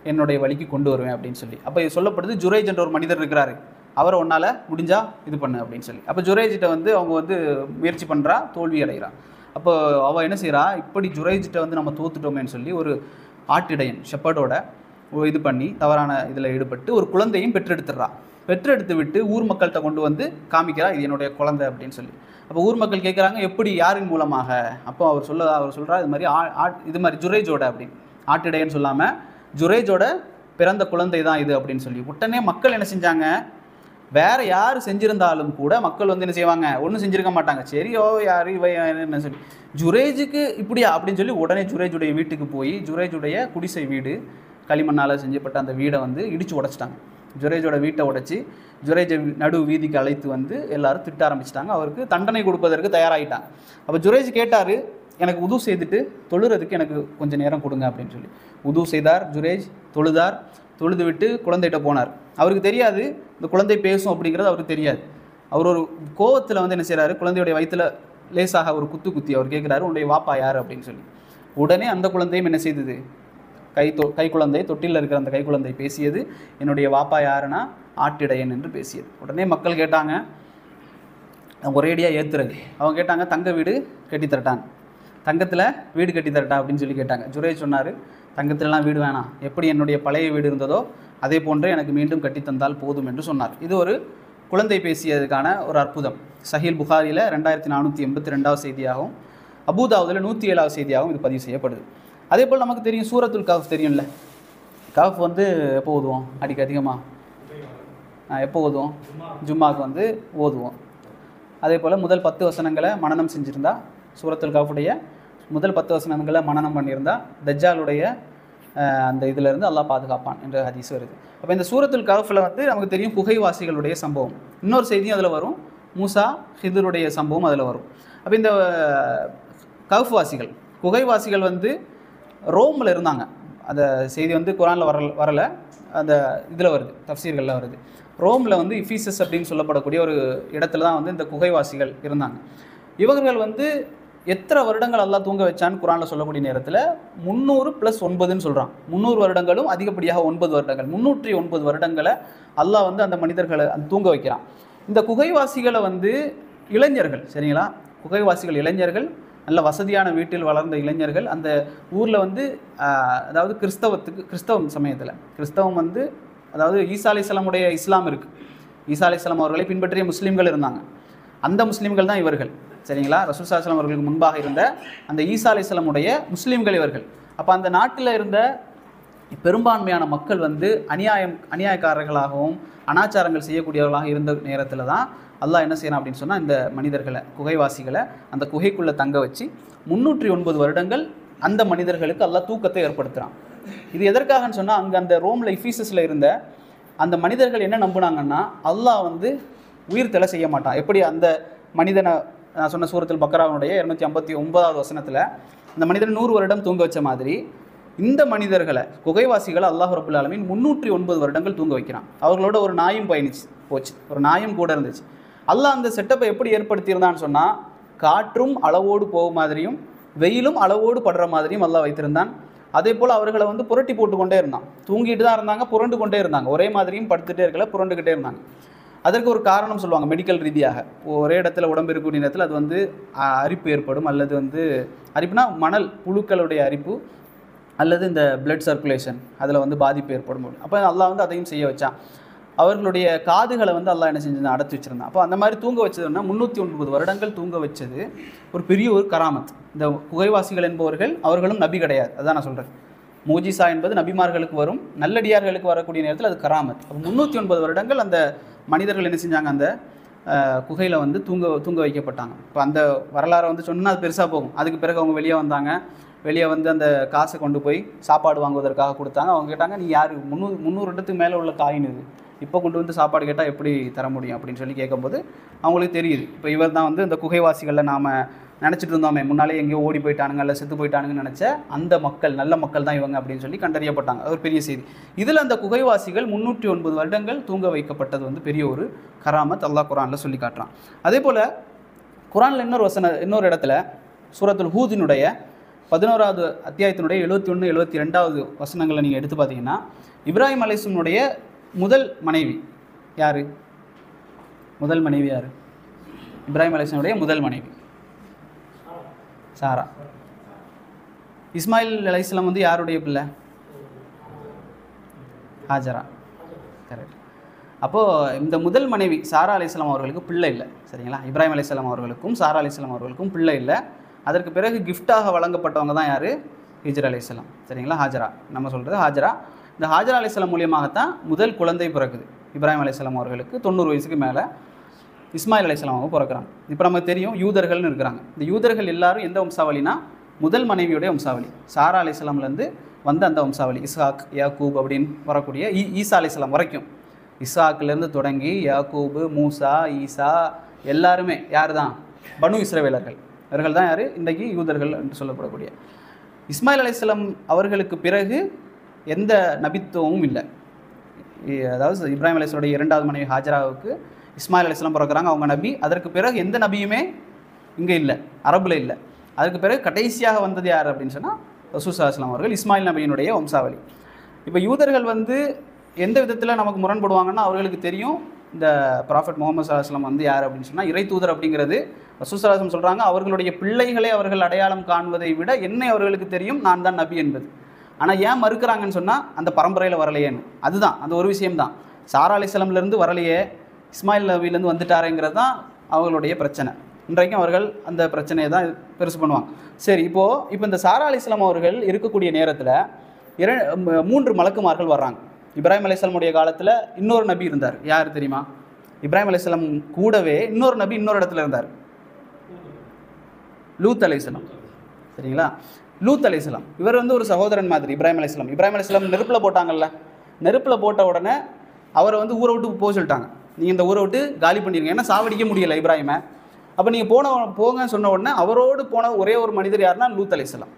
S1: என்னுடைய வழிக்கு கொண்டு வருவேன் அப்படின்னு சொல்லி. அப்போ இது சொல்லப்படுது, ஜுரைஜ் என்ற ஒரு மனிதர் இருக்கிறாரு, அவரை ஒன்றால் முடிஞ்சால் இது பண்ணு அப்படின்னு சொல்லி. அப்போ ஜுரைஜிட்ட வந்து அவங்க வந்து முயற்சி பண்ணுறா, தோல்வி அடைகிறான். அப்போ அவள் என்ன செய்கிறா, இப்படி ஜுரைஜிட்ட வந்து நம்ம தோத்துட்டோமேன்னு சொல்லி ஒரு ஆட்டிடையன் ஷெப்பர்டோட இது பண்ணி தவறான இதில் ஈடுபட்டு ஒரு குழந்தையும் பெற்றெடுத்து விட்டு ஊர் மக்கள்கிட்ட கொண்டு வந்து காமிக்கிறா, இது என்னுடைய குழந்தை அப்படின்னு சொல்லி. அப்போ ஊர் மக்கள் கேட்குறாங்க, எப்படி, யாரின் மூலமாக? அப்போ அவர் சொல்கிறா, இது மாதிரி ஜுரைஜோட அப்படின்னு, ஆட்டிடையன்னு சொல்லாமல் ஜுரைஜோட பிறந்த குழந்தை தான் இது அப்படின்னு சொல்லி உடனே மக்கள் என்ன செஞ்சாங்க, வேறு யார் செஞ்சுருந்தாலும் கூட மக்கள் வந்து என்ன செய்வாங்க, ஒன்றும் செஞ்சுருக்க மாட்டாங்க. சரியோ யார் இவ என்ன சொல்லி ஜுரேஜுக்கு இப்படியா அப்படின்னு சொல்லி உடனே ஜுரேஜுடைய வீட்டுக்கு போய் ஜுரேஜுடைய குடிசை வீடு களிமண்ணால் செஞ்சப்பட்ட அந்த வீடை வந்து இடித்து உடைச்சிட்டாங்க. ஜுரேஜோட வீட்டை உடைச்சி ஜுரேஜை நடு வீதிக்கு அழைத்து வந்து எல்லாரும் திட்ட ஆரம்பிச்சிட்டாங்க. அவருக்கு தண்டனை கொடுப்பதற்கு தயாராகிட்டாங்க. அப்போ ஜுரேஜ் கேட்டார், எனக்கு உது செய்துட்டு தொழுறதுக்கு எனக்கு கொஞ்சம் நேரம் கொடுங்க அப்படின்னு சொல்லி உது செய்தார். ஜுரேஜ் தொழுதார். தொழுது விட்டு குழந்தைகிட்ட போனார். அவருக்கு தெரியாது இந்த குழந்தை பேசும் அப்படிங்கிறது அவருக்கு தெரியாது. அவர் ஒரு கோவத்தில் வந்து என்ன செய்கிறாரு, குழந்தையுடைய வயிற்றில் லேசாக ஒரு குத்தி அவர் கேட்குறாரு, உன்னுடைய வாப்பா யார் அப்படின்னு சொல்லி. உடனே அந்த குழந்தையும் என்ன செய்தது, கை குழந்தை தொட்டிலில் இருக்கிற அந்த கை குழந்தை பேசியது, என்னுடைய வாப்பா யாருன்னா ஆட்டிடையன் என்று பேசியது. உடனே மக்கள் கேட்டாங்க, ஒரேடியாக ஏற்றுறது. அவங்க கேட்டாங்க, தங்க வீடு கட்டித்தரட்டான், தங்கத்தில் வீடு கட்டித்தரட்டா அப்படின்னு சொல்லி கேட்டாங்க. ஜுரேஜ் சொன்னார், தங்கத்திலலாம் வீடு வேணாம், எப்படி என்னுடைய பழைய வீடு இருந்ததோ அதே போன்றே எனக்கு மீண்டும் கட்டித்தந்தால் போதும் என்று சொன்னார். இது ஒரு குழந்தை பேசியதுக்கான ஒரு அற்புதம். சஹீல் புகாரியில் 2482 செய்தியாகவும் அபூதாவுதில் 107 செய்தியாகவும் இது பதிவு செய்யப்படுது. அதே போல் நமக்கு தெரியும் சூரத்துல் கஹஃப் தெரியும்ல. கஹஃப் வந்து எப்போ ஓதுவோம், அதிகமாக எப்போ ஓதுவோம், ஜும்மாவுக்கு வந்து ஓதுவோம். அதே போல் முதல் 10 வசனங்களை மனனம் செஞ்சுருந்தா, சூரத்துல் கஹஃபுடைய முதல் 10 வசனங்களை மனனம் பண்ணியிருந்தா தஜ்ஜாலுடைய அந்த இதிலிருந்து அல்லாஹ் பாதுகாப்பான் என்ற ஹதீஸ் வருது. அப்போ இந்த சூரத்துல் கஹஃபில் வந்து நமக்கு தெரியும் குகைவாசிகளுடைய சம்பவம், இன்னொரு செய்தியும் அதில் வரும், மூசா ஹிதுருடைய சம்பவம் அதில் வரும். அப்போ இந்த கஹஃப் வாசிகள் குகைவாசிகள் வந்து ரோமில் இருந்தாங்க. அந்த செய்தி வந்து குரானில் வரலை, அந்த இதில் வருது, தஃப்சீர்களில் வருது. ரோமில் வந்து இஃபீசஸ் அப்படின்னு சொல்லப்படக்கூடிய ஒரு இடத்துல தான் வந்து இந்த குகைவாசிகள் இருந்தாங்க. இவர்கள் வந்து எத்தனை வருடங்கள் அல்லாஹ் தூங்க வச்சான்னு குரானில் சொல்லக்கூடிய நேரத்தில் 300 + 9ன்னு சொல்கிறான். 300 வருடங்களும் அதிகப்படியாக 9 வருடங்கள், 309 வருடங்களை அல்லாஹ் வந்து அந்த மனிதர்களை தூங்க வைக்கிறான். இந்த குகைவாசிகளை வந்து இளைஞர்கள், சரிங்களா, குகைவாசிகள் இளைஞர்கள், நல்ல வசதியான வீட்டில் வளர்ந்த இளைஞர்கள். அந்த ஊரில் வந்து அதாவது கிறிஸ்தவம் சமயத்தில் கிறிஸ்தவம் வந்து அதாவது ஈசா அலைஹிஸ்ஸலாமுடைய இஸ்லாம் இருக்குது, ஈசா அலைஹிஸ்ஸலாம் அவர்களை பின்பற்றிய முஸ்லீம்கள் இருந்தாங்க. அந்த முஸ்லீம்கள் தான் இவர்கள், சரிங்களா. ரசூல் ஸல்லல்லாஹு அலைஹி வஸல்லம் அவர்களுக்கு முன்பாக இருந்த அந்த ஈசா அலைஹிஸ்ஸலாமுடைய முஸ்லீம்கள் இவர்கள். அப்போ அந்த நாட்டில் இருந்த பெரும்பான்மையான மக்கள் வந்து அநியாயக்காரர்களாகவும் அனாச்சாரங்கள் செய்யக்கூடியவர்களாக இருந்த நேரத்தில் தான் அல்லாஹ் என்ன செய்யணும் அப்படின்னு சொன்னால், இந்த மனிதர்களை குகைவாசிகளை அந்த குகைக்குள்ளே தங்க வச்சு 309 வருடங்கள் அந்த மனிதர்களுக்கு அல்லாஹ் தூக்கத்தை ஏற்படுத்துகிறான். இது எதற்காகன்னு சொன்னால், அங்கே அந்த ரோமில் இஃபீசஸில் இருந்த அந்த மனிதர்கள் என்ன நம்பினாங்கன்னா, அல்லாஹ் வந்து உயிர் தெலை செய்ய மாட்டான். எப்படி அந்த மனிதனை நான் சொன்ன சூரத்துல் பக்ராவுடைய 259வது வசனத்தில் அந்த மனிதன் 100 வருடம் தூங்க வச்ச மாதிரி இந்த மனிதர்களை குகைவாசிகளை அல்லாஹ் ரப்புல் ஆலமீன் 309 வருடங்கள் தூங்க வைக்கிறான். அவர்களோட ஒரு நாயும் போச்சு, ஒரு நாயும் கூட இருந்துச்சு. அல்லாஹ் அந்த செட்டப்பை எப்படி ஏற்படுத்தியிருந்தான்னு சொன்னால், காற்றும் அளவோடு போகும் மாதிரியும் வெயிலும் அளவோடு படுற மாதிரியும் அல்லாஹ் வைத்திருந்தான். அதே போல் அவர்களை வந்து புரட்டி போட்டு கொண்டே இருந்தான். தூங்கிட்டு தான் இருந்தாங்க, புரண்டு கொண்டே இருந்தாங்க. ஒரே மாதிரியும் படுத்துகிட்டே இருக்கல, புரண்டுக்கிட்டே இருந்தாங்க. அதற்கு ஒரு காரணம் சொல்லுவாங்க மெடிக்கல் ரீதியாக. ஒரே இடத்துல உடம்பு இருக்கக்கூடிய நேரத்தில் அது வந்து அரிப்பு ஏற்படும், அல்லது வந்து அரிப்புனா மணல் புழுக்களுடைய அரிப்பு, அல்லது இந்த பிளட் சர்க்குலேஷன் அதில் வந்து பாதிப்பு ஏற்படும். அப்போ அல்லாஹ் வந்து அதையும் செய்ய வச்சான். அவர்களுடைய காதுகளை வந்து அல்லாஹ் என்ன செஞ்சு அடைச்சி வச்சுருந்தான். அப்போ அந்த மாதிரி தூங்க வச்சதுன்னா 309 வருடங்கள் தூங்க வச்சது ஒரு பெரிய ஒரு கராமத். இந்த குகைவாசிகள் என்பவர்கள் அவர்களும் நபி கிடையாது, அதுதான் நான் சொல்கிறேன். மூஜிசா என்பது நபிமார்களுக்கு வரும், நல்லடியார்களுக்கு வரக்கூடிய நேரத்தில் அது கராமத். அப்போ 309 வருடங்கள் அந்த மனிதர்கள் என்ன செஞ்சாங்க, அந்த குகையில் வந்து தூங்க வைக்கப்பட்டாங்க. இப்போ அந்த வரலாறை வந்து சொன்னால் அது பெருசாக போகும். அதுக்கு பிறகு அவங்க வெளியே வந்தாங்க. வெளியே வந்து அந்த காசை கொண்டு போய் சாப்பாடு வாங்குவதற்காக கொடுத்தாங்க. அவங்க கேட்டாங்க, நீ யார், 300 வருடத்துக்கு மேலே உள்ள காயின் இது, இப்போ கொண்டு வந்து சாப்பாடு கேட்டால் எப்படி தர முடியும் அப்படின்னு சொல்லி கேட்கும்போது அவங்களுக்கு தெரியுது, இப்போ இவர் தான் வந்து இந்த குகைவாசிகளில் நாம் நினச்சிட்டு இருந்தோமே முன்னாலே எங்கேயோ ஓடி போயிட்டானுங்க இல்லை செத்து போயிட்டானுங்கன்னு நினச்ச அந்த மக்கள், நல்ல மக்கள் தான் இவங்க அப்படின்னு சொல்லி கண்டறியப்பட்டாங்க. அது ஒரு பெரிய செய்தி. இதில் அந்த குகைவாசிகள் 309 வருடங்கள் தூங்க வைக்கப்பட்டது வந்து பெரிய ஒரு கராமத் அல்லாஹ் குரானில் சொல்லி காட்டுறான். அதே போல் குரானில் இன்னொரு இடத்துல சூரத்துல் ஹூதினுடைய 11வது அத்தியாயத்தினுடைய 71, 72வது வசனங்களை நீங்கள் எடுத்து பார்த்தீங்கன்னா, இப்ராஹிம் அலைஹிஸ்ஸலாமுடைய முதல் மனைவி யார்? முதல் மனைவி யார்? இப்ராஹிம் அலைஹிஸ்ஸலாமுடைய முதல் மனைவி சாரா. இஸ்மாயில் அலைஹிஸ்ஸலாம் வந்து யாருடைய பிள்ளை? ஹாஜரா. கரெக்ட். அப்போது இந்த முதல் மனைவி சாரா அலைஹிஸ்ஸலாம் அவர்களுக்கு பிள்ளை இல்லை, சரிங்களா. இப்ராஹிம் அலைஹிஸ்ஸலாம் அவர்களுக்கும் சாரா அலைஹிஸ்ஸலாம் அவர்களுக்கும் பிள்ளை இல்லை. அதற்கு பிறகு கிஃப்டாக வழங்கப்பட்டவங்க தான் யார்? ஹிஜ்ர் அலைஹிஸ்ஸலாம், சரிங்களா. ஹாஜரா, நம்ம சொல்கிறது ஹாஜரா. இந்த ஹாஜர் அலைஹிஸ்ஸலாம் மூலியமாகத்தான் முதல் குழந்தை பிறக்குது. இப்ராஹிம் அலைஹிஸ்ஸலாம் அவர்களுக்கு 90 வயசுக்கு மேலே இஸ்மாயில் அலைஹிஸ்ஸலாம் அவங்க பிறக்கிறாங்க. இப்போ நமக்கு தெரியும் யூதர்கள்னு இருக்கிறாங்க. இந்த யூதர்கள் எல்லாரும் எந்த வம்சாவளினா முதல் மனைவியுடைய வம்சாவளி, சாரா அலைஹிஸ்ஸலாம்லேருந்து வந்த அந்த வம்சாவளி, இஸ்ஹாக் யாக்கூப் அப்படின்னு வரக்கூடிய ஈசா அலைஹிஸ்ஸலாம் வரைக்கும். இஸ்ஹாக்லேருந்து தொடங்கி யாக்கூபு, மூசா, ஈசா எல்லாருமே யார் தான்? பனு இஸ்ரவேலர்கள். இவர்கள் தான் யார்? இன்றைக்கு யூதர்கள் என்று சொல்லப்படக்கூடிய. இஸ்மாயில் அலைஹிஸ்ஸலாம் அவர்களுக்கு பிறகு எந்த நபித்துவமும் இல்லை. அதாவது இப்ராஹிம் அலைஹிஸ்ஸலாமுடைய இரண்டாவது மனைவி ஹாஜராவுக்கு இஸ்மாயில் அலைஹிஸ்ஸலாம் பிறக்கிறாங்க, அவங்க நபி. அதற்கு பிறகு எந்த நபியுமே இங்கே இல்லை, அரபில் இல்லை. அதுக்கு பிறகு கடைசியாக வந்தது யார் அப்படின்னு சொன்னால் ரசூல் ஸல்லல்லாஹு அலைஹி வஸல்லம் அவர்கள், இஸ்மாயில் நபியினுடைய வம்சாவளி. இப்போ யூதர்கள் எந்த விதத்தில் நமக்கு முரண்படுவாங்கன்னா, அவர்களுக்கு தெரியும் இந்த ப்ராஃபெட் முகமது ஸல்லல்லாஹு அலைஹி வஸல்லம் யார் அப்படின்னு சொன்னால் இறை தூதர் அப்படிங்கிறது. ரசூல் ஸல்லல்லாஹு அலைஹி வஸல்லம் சொல்கிறாங்க, அவர்களுடைய பிள்ளைகளை அவர்கள் அடையாளம் காண்பதை விட என்னை அவர்களுக்கு தெரியும், நான் தான் நபி என்பது. ஆனால் ஏன் மறுக்கிறாங்கன்னு சொன்னால் அந்த பரம்பரையில் வரலையேன்னு. அதுதான் அந்த ஒரு விஷயம்தான். சாரா அலைஹிஸ்ஸலாம்லேருந்து வரலையே, இஸ்மாயில் நபியிலேருந்து வந்துட்டாருங்கிறது தான் அவர்களுடைய பிரச்சனை. இன்றைக்கும் அவர்கள் அந்த பிரச்சனையை தான் பெருசு பண்ணுவாங்க. சரி, இப்போ இந்த சாரா அலைஹிஸ்ஸலாம் அவர்கள் இருக்கக்கூடிய நேரத்தில் 3 மலக்குமார்கள் வர்றாங்க. இப்ராஹிம் அலைஹிஸ்ஸலாமுடைய காலத்தில் இன்னொரு நபி இருந்தார். யார் தெரியுமா? இப்ராஹிம் அலைஹிஸ்ஸலாம் கூடவே இன்னொரு நபி இன்னொரு இடத்துல இருந்தார், லூத் அலைஹிஸ்ஸலாம். சரிங்களா? லூத் அலைஹிஸ்ஸலாம் இவர் ஒரு சகோதரன் மாதிரி இப்ராஹிம் அலைஹிஸ்ஸலாம். இப்ராஹிம் அலைஹிஸ்ஸலாம் நெருப்பில் போட்டாங்கல்ல, நெருப்பில் போட்ட உடனே அவரை ஊரை விட்டு போக சொல்லிட்டாங்க. நீங்கள் இந்த ஊரை விட்டு காலி பண்ணிடுங்க, ஏன்னா சாவடிக்க முடியலை இப்ராஹிமை. அப்போ நீங்கள் போங்கன்னு சொன்ன உடனே அவரோடு போன ஒரே ஒரு மனிதர் யாருன்னா லூத் அலைஹிஸ்ஸலாம்.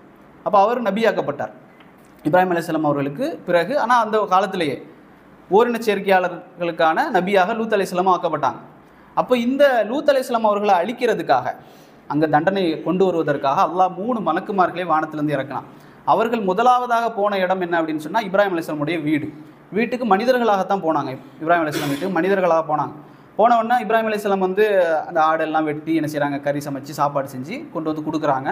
S1: அப்போ அவர் நபியாக்கப்பட்டார் இப்ராஹிம் அலைஹிஸ்ஸலாம் அவர்களுக்கு பிறகு. ஆனால் அந்த காலத்திலேயே ஓரின சேர்க்கையாளர்களுக்கான நபியாக லூத் அலைஹிஸ்ஸலாம் ஆக்கப்பட்டாங்க. அப்போ இந்த லூத் அலைஹிஸ்ஸலாம் அவர்களை அழிக்கிறதுக்காக, அங்கே தண்டனை கொண்டு வருவதற்காக அல்லாஹ் 3 மலக்குமார்களை வானத்திலேருந்து இறக்கினான். அவர்கள் முதலாவதாக போன இடம் என்ன அப்படின்னு சொன்னால் இப்ராஹிம் அலைஹிஸ்ஸலாமுடைய வீட்டுக்கு மனிதர்களாகத்தான் போனாங்க. இப்ராஹிம் அலைஹிஸ்ஸலாம் வீட்டுக்கு மனிதர்களாக போனாங்க. போனவுடனே இப்ராஹிம் அலைஹிஸ்ஸலாம் அந்த ஆடெல்லாம் வெட்டி என்ன செய்கிறாங்க, கறி சமைச்சு சாப்பாடு செஞ்சு கொண்டு கொடுக்குறாங்க.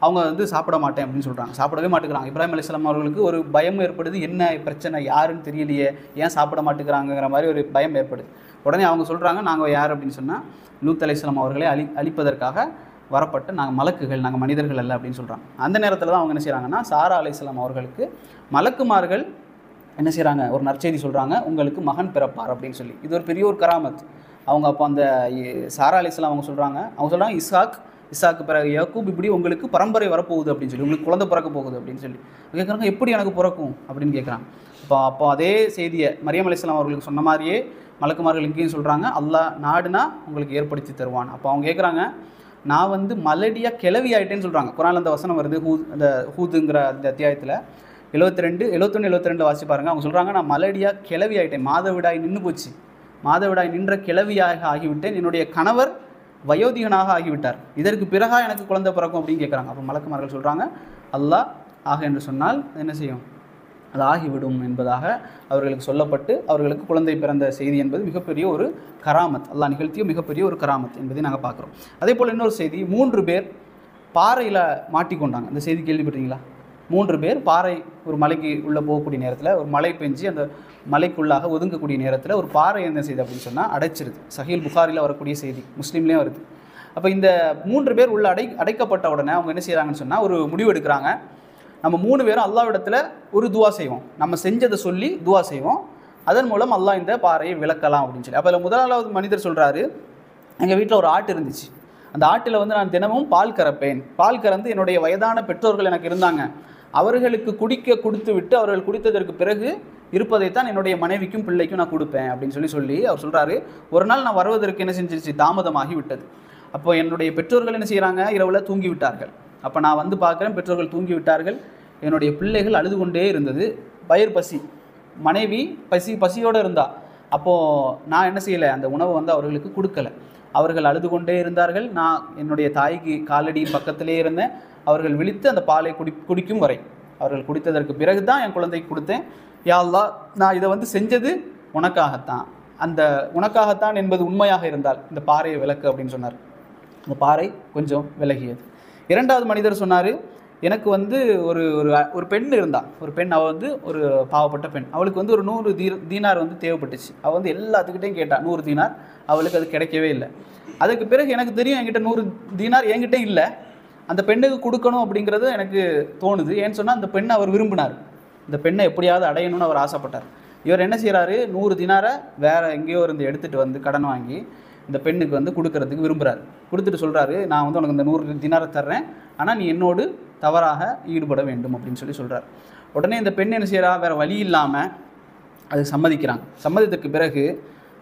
S1: அவங்க சாப்பிட மாட்டேன் அப்படின்னு சொல்கிறாங்க, சாப்பிடவே மாட்டேங்கிறாங்க. இப்ராஹிம் அலைஹிஸ்ஸலாம் அவர்களுக்கு ஒரு பயம் ஏற்படுது, என்ன பிரச்சனை, யாருன்னு தெரியலையே, ஏன் சாப்பிட மாட்டேங்கிறாங்கிற மாதிரி ஒரு பயம் ஏற்படுது. உடனே அவங்க சொல்கிறாங்க, நாங்கள் யார் அப்படின்னு சொன்னால் லூத் அலைஹிஸ்ஸலாம் அவர்களை அழிப்பதற்காக வரப்பட்ட நாங்கள் மலக்குகள், நாங்கள் மனிதர்கள் அல்ல அப்படின்னு சொல்கிறாங்க. அந்த நேரத்தில் தான் அவங்க என்ன செய்கிறாங்கன்னா, சாரா அலைஹிஸ்ஸலாம் அவர்களுக்கு மலக்குமார்கள் என்ன செய்கிறாங்க, ஒரு நற்செய்தி சொல்கிறாங்க, உங்களுக்கு மகன் பிறப்பார் அப்படின்னு சொல்லி. இது ஒரு பெரிய ஒரு கராமத். அவங்க அப்போ அந்த சாரா அலைஹிஸ்ஸலாம் அவங்க சொல்கிறாங்க இஸ்ஹாக்கு பிறகு யாக்கூப், இப்படி உங்களுக்கு பரம்பரை வரப்போகுது அப்படின்னு சொல்லி, உங்களுக்கு குழந்தை பிறக்க போகுது அப்படின்னு சொல்லி கேட்குறாங்க. எப்படி எனக்கு பிறக்கும் அப்படின்னு கேட்குறாங்க. அப்போ அதே செய்தியை மரியம் அலைஹிஸ்ஸலாம் அவர்களுக்கு சொன்ன மாதிரியே மலக்குமார்கள் இங்கேயும் சொல்கிறாங்க, அல்லாஹ் நாடுனா உங்களுக்கு ஏற்படுத்தி தருவான். அப்போ அவங்க கேட்குறாங்க, நான் மலடியாக கிளவி ஆகிட்டேன்னு சொல்கிறாங்க. குரானில் அந்த வசனம் வருது, ஹூதுங்கிற அந்த அத்தியாயத்தில் 71, 72 வாசி பாருங்கள். அவங்க சொல்கிறாங்க, நான் மலடியாக கிளவி ஆகிட்டேன், மாதவிடாய் நின்று போச்சு, மாதவிடாய் நின்ற கிளவியாக ஆகிவிட்டேன், என்னுடைய கணவர் வயோதிகனாக ஆகிவிட்டார், இதற்கு பிறகா எனக்கு குழந்தை பிறக்கும் அப்படின்னு கேட்குறாங்க. அப்போ மலக்குமார்கள் சொல்கிறாங்க, அல்லாஹ் ஆக என்று சொன்னால் என்ன செய்யும், அது ஆகிவிடும் என்பதாக அவர்களுக்கு சொல்லப்பட்டு அவர்களுக்கு குழந்தை பிறந்த செய்தி என்பது மிகப்பெரிய ஒரு கராமத், அல்லாஹ் நிகழ்த்திய மிகப்பெரிய ஒரு கராமத் என்பதை நாங்கள் பார்க்குறோம். அதே போல் இன்னொரு செய்தி, 3 பேர் பாறையில் மாட்டிக்கொண்டாங்க. இந்த செய்தி கேள்விப்பட்டீங்களா? 3 பேர் பாறை, ஒரு மலைக்கு உள்ளே போகக்கூடிய நேரத்தில், ஒரு மழை பெஞ்சு அந்த மலைக்குள்ளாக ஒதுங்கக்கூடிய நேரத்தில் ஒரு பாறை என்ன செய்யுது அப்படின்னு சொன்னால் அடைச்சிருது. சஹீல் புகாரில் வரக்கூடிய செய்தி, முஸ்லீம்லேயும் வருது. அப்போ இந்த 3 பேர் உள்ள அடைக்கப்பட்ட உடனே அவங்க என்ன செய்கிறாங்கன்னு சொன்னால் ஒரு முடிவு எடுக்கிறாங்க, நம்ம 3 பேரும் அல்லாஹ்விடத்தில் ஒரு துவா செய்வோம், நம்ம செஞ்சதை சொல்லி துவா செய்வோம், அதன் மூலம் அல்லாஹ் இந்த பாறையை விளக்கலாம் அப்படின்னு சொல்லி. அப்போ அதில் முதலாவது மனிதர் சொல்கிறாரு, எங்கள் வீட்டில் ஒரு ஆட்டு இருந்துச்சு, அந்த ஆட்டில் நான் தினமும் பால் கறப்பேன், பால் கறந்து என்னுடைய வயதான பெற்றோர்கள் எனக்கு இருந்தாங்க, அவர்களுக்கு குடிக்க கொடுத்து விட்டு அவர்கள் குடித்ததற்கு பிறகு இருப்பதைத்தான் என்னுடைய மனைவிக்கும் பிள்ளைக்கும் நான் கொடுப்பேன் அப்படின்னு சொல்லி அவர் சொல்கிறாரு. ஒரு நாள் நான் வருவதற்கு என்ன செஞ்சிருச்சு, தாமதமாகி விட்டது. அப்போ என்னுடைய பெற்றோர்கள் என்ன செய்கிறாங்க, இரவில் தூங்கி விட்டார்கள். அப்போ நான் பார்க்குறேன், பெற்றோர்கள் தூங்கி விட்டார்கள், என்னுடைய பிள்ளைகள் அழுது கொண்டே இருந்தது, வயிறு பசி, மனைவி பசியோடு இருந்தா. அப்போது நான் என்ன செய்யலை, அந்த உணவை அவர்களுக்கு கொடுக்கலை, அவர்கள் அழுது கொண்டே இருந்தார்கள். நான் என்னுடைய தாய்க்கு காலடி பக்கத்திலே இருந்தேன், அவர்கள் விழித்து அந்த பாலை குடிக்கும் வரை, அவர்கள் குடித்ததற்கு பிறகு தான் என் குழந்தைக்கு கொடுத்தேன். யா அல்லாஹ், நான் இதை செஞ்சது உனக்காகத்தான், அந்த உனக்காகத்தான் என்பது உண்மையாக இருந்தால் இந்த பாறையை விளக்கு அப்படின்னு சொன்னார். அந்த பாறை கொஞ்சம் விலகியது. இரண்டாவது மனிதர் சொன்னார், எனக்கு ஒரு ஒரு பெண் இருந்தாள், ஒரு பெண், அவள் ஒரு பாவப்பட்ட பெண், அவளுக்கு ஒரு 100 தீனார் தேவைப்பட்டுச்சு. அவள் எல்லாத்துக்கிட்டையும் கேட்டாள் 100 தீனார், அவளுக்கு அது கிடைக்கவே இல்லை. அதுக்கு பிறகு எனக்கு தெரியும் என்கிட்ட 100 தீனார் என்கிட்ட இல்லை, அந்த பெண்ணுக்கு கொடுக்கணும் அப்படிங்கிறது எனக்கு தோணுது. ஏன்னு சொன்னால் அந்த பெண்ணை அவர் விரும்பினார், இந்த பெண்ணை எப்படியாவது அடையணும்னு அவர் ஆசைப்பட்டார். இவர் என்ன செய்கிறாரு, 100 தினாரை வேறு எங்கேயோ இருந்து எடுத்துகிட்டு வந்து கடன் வாங்கி இந்த பெண்ணுக்கு வந்து கொடுக்கறதுக்கு விரும்புகிறார். கொடுத்துட்டு சொல்கிறாரு, நான் வந்து உனக்கு இந்த 100 தினாரை தர்றேன், ஆனால் நீ என்னோடு தவறாக ஈடுபட வேண்டும் அப்படின்னு சொல்கிறார். உடனே இந்த பெண் என்ன செய்கிறா, வேறு வழி இல்லாமல் அது சம்மதிக்கிறாங்க. சம்மதித்ததுக்கு பிறகு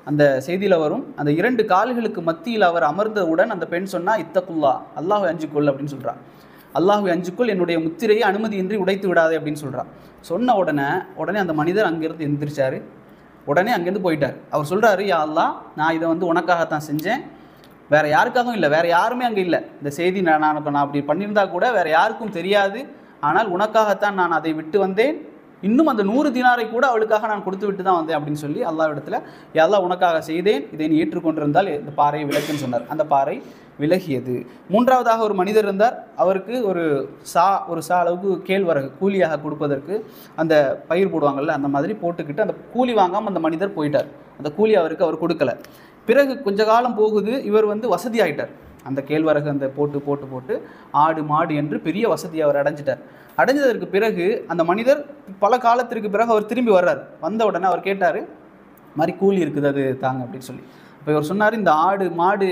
S1: அந்த செய்தியில் வரும், அந்த 2 கால்களுக்கு மத்தியில் அவர் அமர்ந்தவுடன் அந்த பெண் சொன்னால், இத்தகுல்லா, அல்லாஹ்வை அஞ்சுக்கொள் அப்படின்னு சொல்கிறார். அல்லாஹ்வை அஞ்சுக்கொள், என்னுடைய முத்திரையை அனுமதியின்றி உடைத்து விடாதே அப்படின்னு சொல்கிறார். சொன்ன உடனே அந்த மனிதர் அங்கேருந்து எந்திரிச்சார். உடனே அங்கேருந்து போயிட்டார். அவர் சொல்கிறாரு, யா அல்லாஹ், நான் இதை வந்து உனக்காகத்தான் செஞ்சேன், வேறு யாருக்காகவும் இல்லை, வேறு யாருமே அங்கே இல்லை. இந்த செய்தி நான் அப்படி பண்ணியிருந்தா கூட வேறு யாருக்கும் தெரியாது. ஆனால் உனக்காகத்தான் நான் அதை விட்டு வந்தேன். இன்னும் அந்த 100 தினாரை கூட அவளுக்காக நான் கொடுத்து விட்டு தான் வந்தேன் அப்படின்னு சொல்லி அல்லாஹ்விடத்தில், யா அல்லாஹ், உனக்காக செய்தேன், இதை நீ ஏற்றுக்கொண்டிருந்தால் இந்த பாறையை விலக்குன்னு சொன்னார். அந்த பாறை விலகியது. 3வதாக ஒரு மனிதர் இருந்தார். அவருக்கு ஒரு சா அளவுக்கு கேழ்வரகு கூலியாக கொடுப்பதற்கு அந்த பயிர் போடுவாங்கள்ல, அந்த மாதிரி போட்டுக்கிட்டு அந்த கூலி வாங்காமல் அந்த மனிதர் போயிட்டார். அந்த கூலி அவர் கொடுக்கல. பிறகு கொஞ்ச காலம் போகுது, இவர் வந்து வசதி ஆகிட்டார். அந்த கேழ்வரகு அந்த போட்டு ஆடு மாடு என்று பெரிய வசதியை அவர் அடைஞ்சதற்கு பிறகு அந்த மனிதர் பல காலத்திற்கு பிறகு அவர் திரும்பி வர்றார். வந்த உடனே அவர் கேட்டார், மாதிரி கூலி இருக்குது, அது தாங்க அப்படின்னு சொல்லி. இப்போ இவர் சொன்னார், இந்த ஆடு மாடு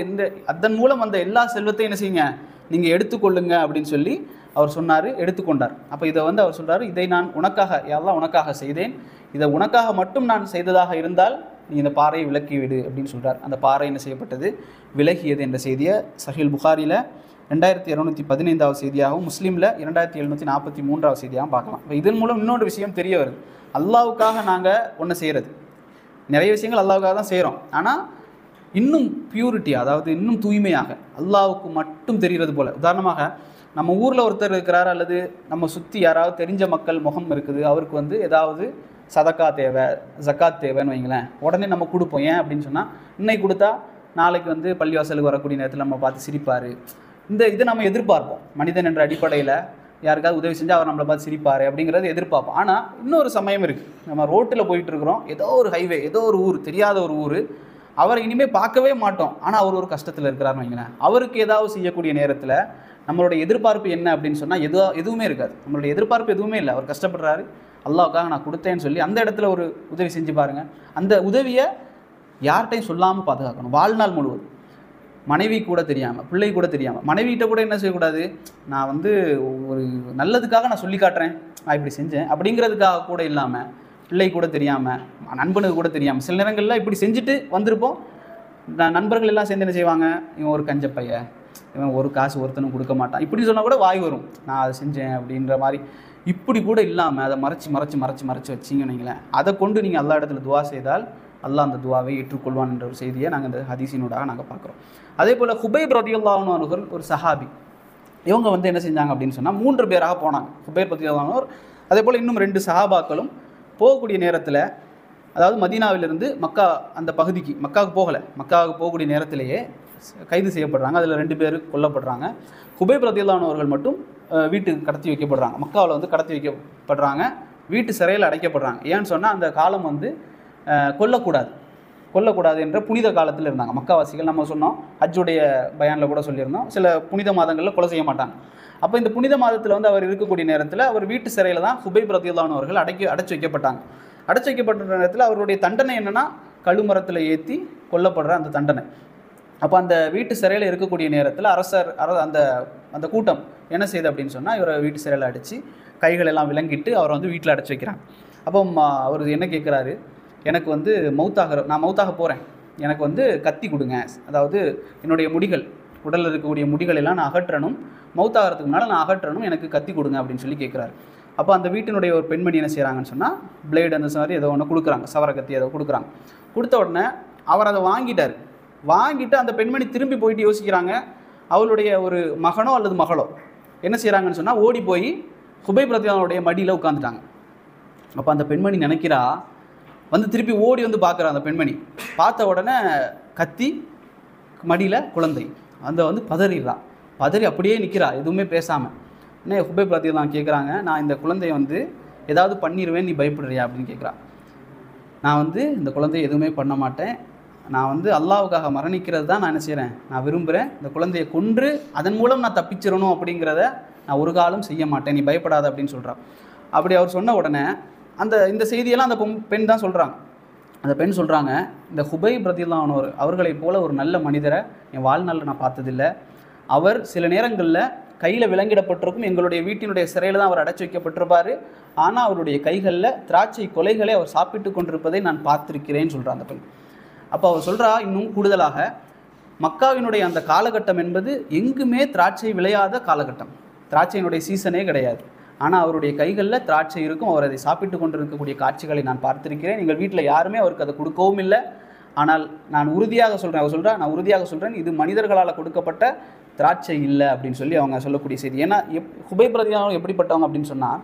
S1: அதன் மூலம் அந்த எல்லா செல்வத்தையும் என்ன செய்யுங்க, நீங்கள் எடுத்துக்கொள்ளுங்க அப்படின்னு சொல்லி அவர் சொன்னார். எடுத்துக்கொண்டார். அப்போ இதை வந்து அவர் சொல்கிறார், இதை நான் உனக்காக, எல்லாம் உனக்காக செய்தேன், இதை உனக்காக மட்டும் நான் செய்ததாக இருந்தால் நீ இந்த பாறையை விலக்கி விடு அப்படின்னு சொல்கிறார். அந்த பாறை என்ன செய்யப்பட்டது, விலகியது என்ற செய்தியை சஹீல் புகாரியில் 2215வது செய்தியாகவும், முஸ்லீமில் 2743வது செய்தியாகவும் பார்க்கலாம். இப்போ இதன் மூலம் இன்னொரு விஷயம் தெரிய வருது. அல்லாஹ்வுக்காக நாங்கள் ஒன்று செய்கிறது, நிறைய விஷயங்கள் அல்லாஹ்வுக்காக தான் செய்கிறோம். ஆனால் இன்னும் பியூரிட்டி, அதாவது இன்னும் தூய்மையாக அல்லாஹ்வுக்கு மட்டும் தெரிகிறது போல். உதாரணமாக நம்ம ஊரில் ஒருத்தர் இருக்கிறார், அல்லது நம்ம சுற்றி யாராவது தெரிஞ்ச மக்கள் முகம் இருக்குது, அவருக்கு வந்து ஏதாவது சதக்கா தேவை, ஜக்காத் தேவைன்னு வைங்களேன், உடனே நம்ம கொடுப்போம். ஏன் அப்படின்னு சொன்னால், இன்னைக்கு கொடுத்தா நாளைக்கு வந்து பள்ளிவாசலுக்கு வரக்கூடிய நேரத்தில் நம்ம பார்த்து சிரிப்பார். இதை நம்ம எதிர்பார்ப்போம். மனிதன் என்ற அடிப்படையில் யாருக்காவது உதவி செஞ்சால் அவர் நம்மளை பார்த்து சிரிப்பார் அப்படிங்கிறது எதிர்பார்ப்போம். ஆனால் இன்னொரு சமயம் இருக்குது, நம்ம ரோட்டில் போயிட்டுருக்குறோம், ஏதோ ஒரு ஹைவே, ஏதோ ஒரு ஊர், தெரியாத ஒரு ஊர், அவரை இனிமேல் பார்க்கவே மாட்டோம், ஆனால் அவர் ஒரு கஷ்டத்தில் இருக்கிறாருன்னு வைங்களேன். அவருக்கு ஏதாவது செய்யக்கூடிய நேரத்தில் நம்மளுடைய எதிர்பார்ப்பு என்ன அப்படின்னு சொன்னால் எதுவுமே இருக்காது. நம்மளுடைய எதிர்பார்ப்பு எதுவுமே இல்லை. அவர் கஷ்டப்படுறாரு, அல்லாஹ்வுக்காக நான் கொடுத்தேன்னு சொல்லி அந்த இடத்துல ஒரு உதவி செஞ்சு பாருங்கள். அந்த உதவியை யார்கிட்டையும் சொல்லாமல் பாதுகாக்கணும். வாழ்நாள் முழுவதும் மனைவி கூட தெரியாமல், பிள்ளை கூட தெரியாமல், மனைவிகிட்ட கூட என்ன செய்யக்கூடாது, நான் வந்து ஒரு நல்லதுக்காக நான் சொல்லி காட்டுறேன், நான் இப்படி செஞ்சேன் அப்படிங்கிறதுக்காக கூட இல்லாமல், பிள்ளை கூட தெரியாமல், நண்பனுக்கு கூட தெரியாமல், சில நேரங்களில் இப்படி செஞ்சுட்டு வந்திருப்போம். நண்பர்கள் எல்லாம் சேர்ந்து என்ன செய்வாங்க, இவன் ஒரு கஞ்சப்பைய, இவன் ஒரு காசு ஒருத்தனும் கொடுக்க மாட்டான், இப்படி சொன்னால் கூட வாய் வரும், நான் அதை செஞ்சேன் அப்படின்ற மாதிரி. இப்படி கூட இல்லாமல் அதை மறைச்சி வச்சிங்கன்னு வைங்களேன். அதை கொண்டு நீங்கள் அல்லா இடத்துல துவா செய்தால் அல்லாஹ் அந்த துவாவை ஏற்றுக்கொள்வான் என்ற ஒரு செய்தியை நாங்கள் இந்த ஹதீஸினூடாக நாங்கள் பார்க்குறோம். அதே போல் ஹுபைப் ரலியல்லாஹு அன்ஹு ஒரு சஹாபி, இவங்க வந்து என்ன செஞ்சாங்க அப்படின்னு சொன்னால் 3 பேராக போனாங்க. ஹுபைப் ரலியல்லாஹு அன்ஹு, அதே போல் இன்னும் 2 சஹாபாக்களும் போகக்கூடிய நேரத்தில், அதாவது மதீனாவிலிருந்து மக்கா அந்த பகுதிக்கு, மக்காவுக்கு போகக்கூடிய நேரத்திலேயே கைது செய்யப்படுறாங்க. அதில் 2 பேர் கொல்லப்படுறாங்க. ஹுபைப் ரலியல்லாஹு அன்ஹு அவர்கள் மட்டும் வீட்டுக்கு கடத்தி வைக்கப்படுறாங்க. மக்காவில் வந்து கடத்தி வைக்கப்படுறாங்க, வீட்டு சிறையில் அடைக்கப்படுறாங்க. ஏன்னு சொன்னால் அந்த காலம் வந்து கொல்லக்கூடாது என்ற புனித காலத்தில் இருந்தாங்க மக்காவாசிகள். நம்ம சொன்னோம், ஹஜ்ஜுடைய பயானில் கூட சொல்லியிருந்தோம், சில புனித மாதங்களில் கொலை செய்ய மாட்டாங்க. அப்போ இந்த புனித மாதத்தில் வந்து அவர் இருக்கக்கூடிய நேரத்தில் அவர் வீட்டு சிறையில் தான் ஹுபைப் ரலியல்லாஹு அன்ஹு அவர்கள் அடைச்சி வைக்கப்பட்டாங்க. அடைச்சி வைக்கப்பட்ட நேரத்தில் அவருடைய தண்டனை என்னென்னா, கழுமரத்தில் ஏற்றி கொல்லப்படுற அந்த தண்டனை. அப்போ அந்த வீட்டு சிறையில் இருக்கக்கூடிய நேரத்தில் அந்த கூட்டம் என்ன செய்யுது அப்படின்னு சொன்னால், இவரை வீட்டு சிறையில் அடித்து கைகளெல்லாம் விலங்கிட்டு அவரை வந்து வீட்டில் அடைச்சி வைக்கிறாங்க. அப்போ அவர் என்ன கேட்குறாரு, எனக்கு வந்து நான் மௌத்தாக போகிறேன், எனக்கு வந்து கத்தி கொடுங்க, அதாவது என்னுடைய முடிகள், உடலில் இருக்கக்கூடிய முடிகள் எல்லாம் நான் அகற்றணும், மௌத்தாகிறதுக்கு முன்னால் நான் அகற்றணும், எனக்கு கத்தி கொடுங்க அப்படின்னு சொல்லி கேட்குறாரு. அப்போ அந்த வீட்டினுடைய ஒரு பெண்மணி என்ன செய்கிறாங்கன்னு சொன்னால், பிளேடு அந்த மாதிரி ஏதோ ஒன்று கொடுக்குறாங்க, சவர கத்தி ஏதோ கொடுக்குறாங்க. கொடுத்த உடனே அவர் அதை வாங்கிட்டு அந்த பெண்மணி திரும்பி போயிட்டு யோசிக்கிறாங்க, அவளுடைய ஒரு மகனோ அல்லது மகளோ என்ன செய்கிறாங்கன்னு சொன்னால், ஓடி போய் ஹுபைப் ரலியல்லாஹு அன்ஹுடைய மடியில் உட்காந்துட்டாங்க. அப்போ அந்த பெண்மணி நினைக்கிறா, வந்து திருப்பி ஓடி வந்து பார்க்குறா. அந்த பெண்மணி பார்த்த உடனே கத்தி, மடியில் குழந்தை, அந்த வந்து பதறி அப்படியே நிற்கிறா, எதுவுமே பேசாமல். என்ன ஹுபைப் ரலியல்லாஹு அன்ஹு கேட்குறாங்க, நான் இந்த குழந்தைய வந்து ஏதாவது பண்ணிடுவேன், நீ பயப்படுறியா அப்படின்னு கேட்குறா. நான் வந்து இந்த குழந்தைய எதுவுமே பண்ண மாட்டேன், நான் வந்து அல்லாஹ்வுக்காக மரணிக்கிறது தான் நான் என்ன செய்கிறேன், நான் விரும்புகிறேன், இந்த குழந்தையை கொன்று அதன் மூலம் நான் தப்பிச்சிடணும் அப்படிங்கிறத நான் ஒரு காலம் செய்ய மாட்டேன், நீ பயப்படாத அப்படின்னு சொல்கிறான். அப்படி அவர் சொன்ன உடனே இந்த செய்தியெல்லாம் அந்த பெண் தான் சொல்கிறாங்க. அந்த பெண் சொல்கிறாங்க, இந்த ஹுபைப் ரலியல்லாஹு அன்ஹு அவர்களைப் போல ஒரு நல்ல மனிதரை என் வாழ்நாளில் நான் பார்த்ததில்லை. அவர் சில நேரங்களில் கையில் விலங்கிடப்பட்டிருக்கும், எங்களுடைய வீட்டினுடைய சிறையில் தான் அவர் அடைச்சி வைக்கப்பட்டிருப்பார். ஆனால் அவருடைய கைகளில் திராட்சை கொலைகளை அவர் சாப்பிட்டு கொண்டிருப்பதை நான் பார்த்திருக்கிறேன்னு சொல்கிறார் அந்த பெண். அப்போ அவர் சொல்கிறா, இன்னும் கூடுதலாக மக்காவினுடைய அந்த காலகட்டம் என்பது எங்குமே திராட்சை விளையாத காலகட்டம், திராட்சையினுடைய சீசனே கிடையாது. ஆனால் அவருடைய கைகளில் திராட்சை இருக்கும், அவர் அதை சாப்பிட்டு கொண்டிருக்கக்கூடிய காட்சிகளை நான் பார்த்திருக்கிறேன். எங்கள் வீட்டில் யாருமே அவருக்கு அதை கொடுக்கவும் இல்லை. ஆனால் நான் உறுதியாக சொல்கிறேன், அவர் சொல்கிறா, நான் உறுதியாக சொல்கிறேன், இது மனிதர்களால் கொடுக்கப்பட்ட திராட்சை இல்லை அப்படின்னு சொல்லி அவங்க சொல்லக்கூடிய செய்தி. ஏன்னா ஹுபைப் ரலியல்லாஹு அன்ஹு எப்படிப்பட்டவங்க அப்படின்னு சொன்னால்,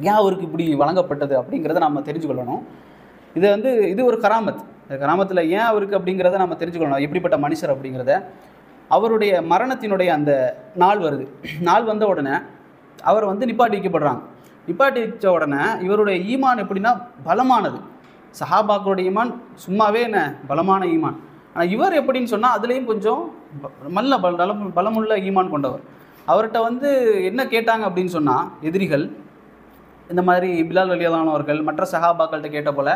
S1: ஏன் அவருக்கு இப்படி வழங்கப்பட்டது அப்படிங்கிறத நம்ம தெரிஞ்சுக்கொள்ளணும். இது ஒரு கராமத். இந்த கராமத்தில் ஏன் அவருக்கு அப்படிங்கிறத நம்ம தெரிஞ்சுக்கொள்ளணும், எப்படிப்பட்ட மனுஷர் அப்படிங்கிறத. அவருடைய மரணத்தினுடைய அந்த நாள் வருது. நாள் வந்த உடனே அவர் நிப்பாட்டி வைக்கப்படுறாங்க. நிப்பாட்டி வச்ச உடனே இவருடைய ஈமான் எப்படின்னா பலமானது. சஹாபாக்களுடைய ஈமான் சும்மாவே என்ன பலமான ஈமான். ஆனால் இவர் எப்படின்னு சொன்னால் அதுலேயும் கொஞ்சம் பலமுள்ள ஈமான் கொண்டவர். அவர்கிட்ட என்ன கேட்டாங்க அப்படின்னு சொன்னால், எதிரிகள் இந்த மாதிரி பிலால் ரலியல்லாஹு அன்ஹு அவர்கள் மற்ற சஹாபாக்கள்கிட்ட கேட்ட போல்,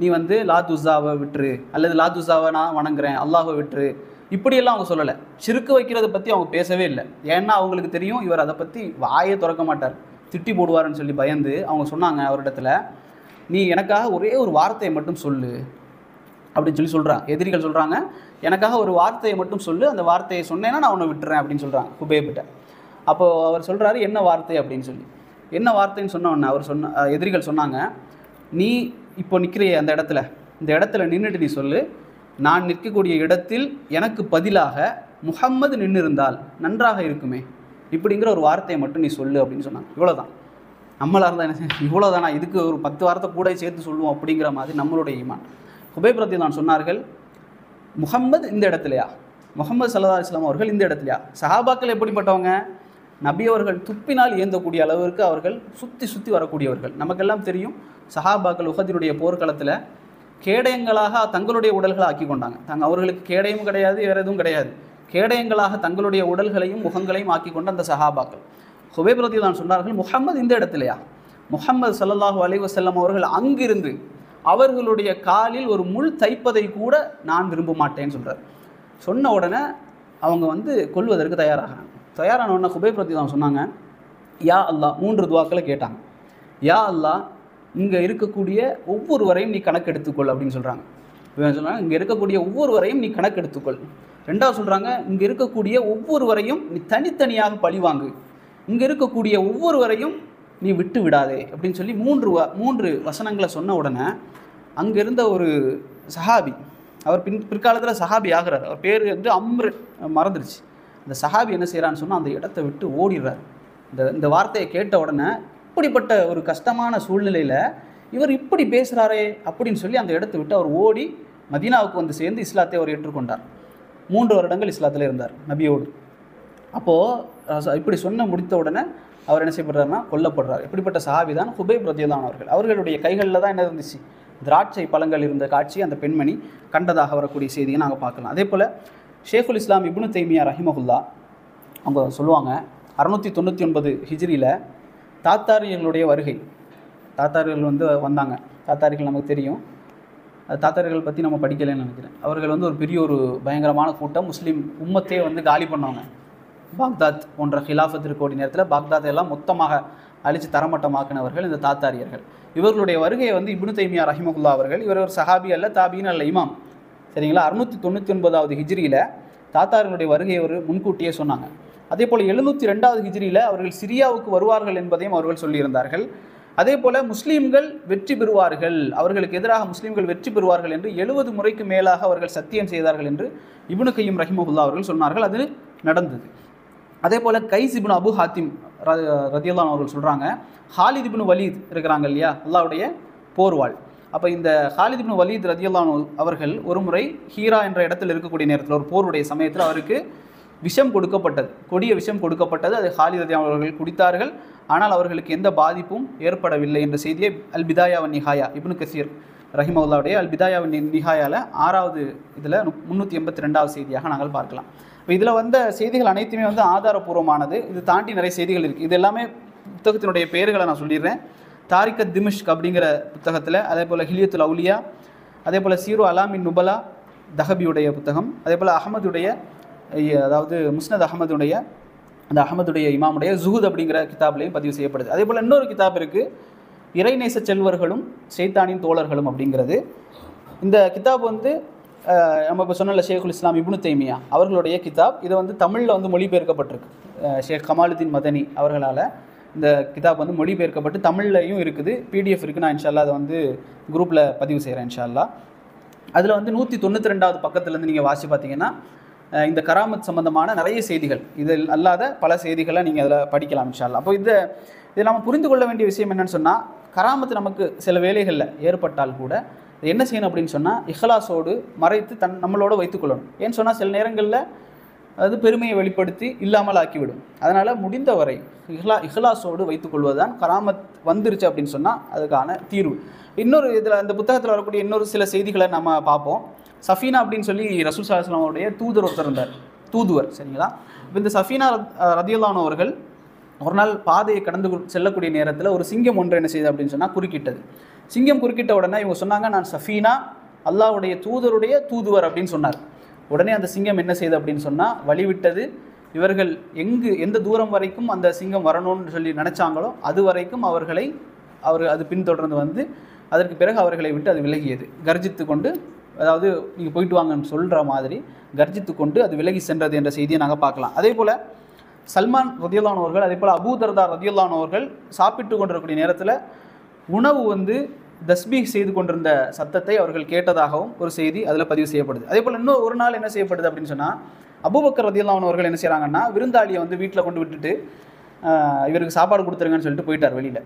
S1: நீ லாத் உஸாவை விட்டுரு, அல்லது லாத் உஸாவை நான் வணங்குறேன், அல்லாஹை விட்டுரு, இப்படியெல்லாம் அவங்க சொல்லலை. சிறுக்கு வைக்கிறத பற்றி அவங்க பேசவே இல்லை. ஏன்னா அவங்களுக்கு தெரியும் இவர் அதை பற்றி வாயே திறக்க மாட்டார், திட்டி போடுவார்னு சொல்லி பயந்து அவங்க சொன்னாங்க அவரிடத்துல, நீ எனக்காக ஒரே ஒரு வார்த்தையை மட்டும் சொல்லு அப்படின்னு சொல்கிறாங்க. எதிரிகள் சொல்கிறாங்க, எனக்காக ஒரு வார்த்தையை மட்டும் சொல்லு, அந்த வார்த்தையை சொன்னேன்னா நான் உன்னை விட்டுறேன் அப்படின்னு சொல்கிறாங்க ஹுபைப்கிட்ட. அப்போது அவர் சொல்கிறாரு, என்ன வார்த்தை அப்படின்னு சொல்லி. என்ன வார்த்தைன்னு சொன்ன உடனே எதிரிகள் சொன்னாங்க, நீ இப்போ நிற்கிற இந்த இடத்துல நின்றுட்டு நீ சொல்லு, நான் நிற்கக்கூடிய இடத்தில் எனக்கு பதிலாக முஹம்மது நின்று இருந்தால் நன்றாக இருக்குமே, இப்படிங்கிற ஒரு வார்த்தையை மட்டும் நீ சொல்லு அப்படின்னு சொன்னாங்க. இவ்வளோதான். நம்மளாக இருந்தால் என்ன, இவ்வளோதானா, இதுக்கு ஒரு 10 வார்த்தை கூட சேர்த்து சொல்லுவோம் அப்படிங்கிற மாதிரி நம்மளுடைய ஈமான். ஹுபைப் ரலியல்லாஹு அன்ஹு சொன்னார்கள், முஹம்மது இந்த இடத்துலையா, முஹம்மது ஸல்லல்லாஹு அலைஹி வஸல்லம் அவர்கள் இந்த இடத்துலையா. சஹாபாக்கள் எப்படிப்பட்டவங்க, நபி அவர்கள் துப்பினால் ஏந்தக்கூடிய அளவிற்கு அவர்கள் சுற்றி வரக்கூடியவர்கள். நமக்கெல்லாம் தெரியும், சஹாபாக்கள் உஹதினுடைய போர்க்களத்தில் கேடயங்களாக தங்களுடைய உடல்களை ஆக்கி கொண்டாங்க. அவர்களுக்கு கேடயமும் கிடையாது, வேறு எதுவும் கிடையாது. கேடயங்களாக தங்களுடைய உடல்களையும் முகங்களையும் ஆக்கி கொண்ட அந்த சஹாபாக்கள். ஹுபைப் ரலியல்லாஹு அன்ஹு சொன்னார்கள், முஹம்மது இந்த இடத்துலையா, முஹம்மது ஸல்லல்லாஹு அலைஹி வஸல்லம் அவர்கள் அங்கிருந்து அவர்களுடைய காலில் ஒரு முள் தைப்பதை கூட நான் விரும்ப மாட்டேன்னு சொல்கிறார். சொன்ன உடனே அவங்க கொல்வதற்கு தயாரான உடனே ஹுபைப் ரலியல்லாஹு அன்ஹு சொன்னாங்க, யா அல்லாஹ், 3 துவாக்களை கேட்டாங்க. யா அல்லாஹ், இங்கே இருக்கக்கூடிய ஒவ்வொருவரையும் நீ கணக்கு எடுத்துக்கொள் அப்படின்னு சொல்கிறாங்க. சொல்கிறாங்க, இங்கே இருக்கக்கூடிய ஒவ்வொருவரையும் நீ கணக்கு எடுத்துக்கொள். ரெண்டாவது சொல்கிறாங்க, இங்கே இருக்கக்கூடிய ஒவ்வொருவரையும் நீ தனித்தனியாக பழிவாங்கு, இங்கே இருக்கக்கூடிய ஒவ்வொருவரையும் நீ விட்டு விடாதே அப்படின்னு சொல்லி 3 வசனங்களை சொன்ன உடனே அங்கே இருந்த ஒரு சஹாபி, அவர் பிற்காலத்தில் சஹாபி ஆகிறார், அவர் பேர் அம்ரு மறந்துடுச்சு. அந்த சஹாபி என்ன செய்கிறான்னு சொன்னால் அந்த இடத்த விட்டு ஓடிடுறார். இந்த வார்த்தையை கேட்ட உடனே, இப்படிப்பட்ட ஒரு கஷ்டமான சூழ்நிலையில் இவர் இப்படி பேசுகிறாரே அப்படின்னு சொல்லி அந்த இடத்த விட்டு அவர் ஓடி மதீனாவுக்கு சேர்ந்து இஸ்லாத்தை அவர் ஏற்றுக்கொண்டார். 3 வருடங்கள் இஸ்லாத்தில் இருந்தார் நபியோடு. அப்போது இப்படி முடித்த உடனே அவர் என்ன செய்யப்படுறாருன்னா கொல்லப்படுறார். இப்படிப்பட்ட சஹாபி தான் ஹுபைப் ரலியல்லாஹு அன்ஹு அவர்கள். அவர்களுடைய கைகளில் தான் என்ன இருந்துச்சு, திராட்சை பழங்கள் இருந்த காட்சி அந்த பெண்மணி கண்டதாக வரக்கூடிய செய்தியை நாங்கள் பார்க்கலாம். அதே போல் ஷேகுல் இஸ்லாம் இப்னு தைமியா ரஹிமஹுல்லா அவங்க சொல்லுவாங்க, 699 ஹிஜ்ரியில் தாத்தாரியர்களுடைய வருகை. தாத்தார்கள் வந்தாங்க. தாத்தாரிகள் நமக்கு தெரியும், தாத்தாரிகள் பற்றி நம்ம படிக்கலைன்னு நினைக்கிறேன். அவர்கள் ஒரு பெரிய ஒரு பயங்கரமான கூட்டம், முஸ்லீம் உம்மத்தே காலி பண்ணவங்க. பாக்தாத் போன்ற ஹிலாஃபத் இருக்கக்கூடிய நேரத்தில் பாக்தாத் எல்லாம் மொத்தமாக அழித்து தரமட்டமாக்கினவர்கள் இந்த தாத்தாரியர்கள். இவர்களுடைய வருகையை இப்னு தைமியா ரஹிமஹுல்லா அவர்கள், இவர் ஒரு சஹாபி அல்ல, தாபீன் அல்ல, இமாம், சரிங்களா, 699வது ஹிஜ்ரியில் தாத்தார்களுடைய வருகையை ஒரு முன்கூட்டியே சொன்னாங்க. அதே போல் 702வது ஹிஜ்ரியில் அவர்கள் சிரியாவுக்கு வருவார்கள் என்பதையும் அவர்கள் சொல்லியிருந்தார்கள். அதே போல் முஸ்லீம்கள் வெற்றி பெறுவார்கள், அவர்களுக்கு எதிராக முஸ்லீம்கள் வெற்றி பெறுவார்கள் என்று 70 முறைக்கு மேலாக அவர்கள் சத்தியம் செய்தார்கள் என்று இப்னு கையிம் ரஹிமஹுல்லா அவர்கள் சொன்னார்கள். அது நடந்தது. அதே போல் கைஸ் இப்னு அபு ஹாத்திம் ரலியல்லாஹு அன்ஹு அவர்கள் சொல்கிறாங்க, ஹாலித் இப்னு வலீத் இருக்கிறாங்க இல்லையா, அல்லாஹ்வுடைய போர்வாள். அப்போ இந்த ஹாலித் இப்னு வலீத் ரலியல்லாஹு அன்ஹு அவர்கள் ஒரு முறை ஹீரா என்ற இடத்தில் இருக்கக்கூடிய நேரத்தில் ஒரு போருடைய சமயத்தில் அவருக்கு விஷம் கொடுக்கப்பட்டது, கொடிய விஷம் கொடுக்கப்பட்டது. அது ஹாலித் ரலியல்லாஹு அன்ஹு அவர்கள் குடித்தார்கள். ஆனால் அவர்களுக்கு எந்த பாதிப்பும் ஏற்படவில்லை என்ற செய்தியை அல் பிதாயா வன் நிஹாயா இப்னு கசீர் ரஹிமஹுல்லாவுடைய அல் பிதாயா வன் நிஹாயாவில் 6வது இதில் 382வது செய்தியாக நாங்கள் பார்க்கலாம். இப்போ இதில் வந்த செய்திகள் அனைத்துமே ஆதாரபூர்வமானது. இது தாண்டி நிறைய செய்திகள் இருக்குது. இது எல்லாமே புத்தகத்தினுடைய பெயர்களை நான் சொல்லிடுறேன். தாரிகத் திமிஷ்க் அப்படிங்கிற புத்தகத்தில், அதே போல் ஹிலியத்துல் அவுலியா, அதே போல் சீரு அலாமின் நுபலா தஹபியுடைய புத்தகம், அதே போல் அகமதுடைய, அதாவது முஸ்னத் அகமதுடைய, அந்த அகமதுடைய இமாமுடைய ஜுஹூத் அப்படிங்கிற கிதாப்லையும் பதிவு செய்யப்படுது. அதே போல் இன்னொரு கிதாப் இருக்குது, இறைநேச செல்வர்களும் ஷைத்தானின் தோழர்களும் அப்படிங்கிறது. இந்த கிதாப் வந்து நம்ம இப்போ சொன்னல ஷேகுல் இஸ்லாம் இப்னு தைமியா அவர்களுடைய கிதாப். இதை வந்து தமிழில் வந்து மொழிபெயர்க்கப்பட்டிருக்கு. ஷேக் கமாலுதீன் மதனி அவர்களால் இந்த கிதாப் வந்து மொழிபெயர்க்கப்பட்டு தமிழ்லையும் இருக்குது, பிடிஎஃப் இருக்குது. நான் இன்ஷா அல்லாஹ் அதை வந்து குரூப்பில் பதிவு செய்கிறேன் இன்ஷா அல்லாஹ். அதில் வந்து 192வது பக்கத்துலேருந்து நீங்கள் வாசி பார்த்தீங்கன்னா இந்த கராமத் சம்பந்தமான நிறைய செய்திகள், இதில் அல்லாத பல செய்திகளை நீங்கள் அதில் படிக்கலாம் இன்ஷா அல்லாஹ். அப்போ இதை நம்ம புரிந்து கொள்ள வேண்டிய விஷயம் என்னென்னு சொன்னால், கராமத்து நமக்கு சில வேலைகளில் ஏற்பட்டால் கூட என்ன செய்யணும் அப்படின்னு சொன்னால், இஹ்லாஸோடு மறைத்து நம்மளோட வைத்துக்கொள்ளணும். ஏன்னு சொன்னால் சில நேரங்களில் அது பெருமையை வெளிப்படுத்தி இல்லாமல் ஆக்கிவிடும். அதனால் முடிந்தவரை இஹ்லாஸோடு வைத்துக்கொள்வது தான் கராமத் வந்துருச்சு அப்படின்னு சொன்னால் அதுக்கான தீர்வு. இன்னொரு இதில் அந்த புத்தகத்தில் வரக்கூடிய இன்னொரு சில செய்திகளை நம்ம பார்ப்போம். சஃபீனா அப்படின்னு சொல்லி ரசூல் ஸல்லல்லாஹு அலைஹி வஸல்லம் உடைய தூதர் ஒருத்தர் இருந்தார், தூதுவர், சரிங்களா? இப்போ இந்த சஃபீனா ரதியல்லாஹு அவர்கள் ஒரு நாள் பாதையை கடந்து செல்லக்கூடிய நேரத்தில் ஒரு சிங்கம் ஒன்று என்ன செய்யுது அப்படின்னு சொன்னால் குறுக்கிட்டது. சிங்கம் குறுக்கிட்ட உடனே இவங்க சொன்னாங்க, நான் சஃபீனா, அல்லாஹ்வுடைய தூதருடைய தூதுவர் அப்படின்னு சொன்னார். உடனே அந்த சிங்கம் என்ன செய்யுது அப்படின்னு சொன்னால் வழிவிட்டது. இவர்கள் எந்த தூரம் வரைக்கும் அந்த சிங்கம் வரணும்னு சொல்லி நினச்சாங்களோ அது வரைக்கும் அது பின்தொடர்ந்து வந்து அதற்கு பிறகு அவர்களை விட்டு அது விலகியது. கர்ஜித்து கொண்டு, அதாவது நீங்கள் போயிட்டு வாங்கன்னு சொல்கிற மாதிரி கர்ஜித்து கொண்டு அது விலகி சென்றது என்ற செய்தியை நாங்கள் பார்க்கலாம். அதே போல் சல்மான் ரதியல்லாஹு அவர்கள், அதே போல் அபூ தர்தா ரதியல்லாஹு அவர்கள் சாப்பிட்டு கொண்டிருக்கக்கூடிய நேரத்தில் உணவு வந்து தஸ்பீஹ் செய்து கொண்டிருந்த சத்தத்தை அவர்கள் கேட்டதாகவும் ஒரு செய்தி அதில் பதிவு செய்யப்படுது. அதே போல் இன்னும் ஒரு நாள் என்ன செய்யப்படுது அப்படின்னு சொன்னால், அபூபக்கர் ரதியல்லாஹு அவர்கள் என்ன செய்கிறாங்கன்னா, விருந்தாளியை வந்து வீட்டில் கொண்டு விட்டுட்டு இவருக்கு சாப்பாடு கொடுத்துருங்கன்னு சொல்லிட்டு போயிட்டார் வெளியில்.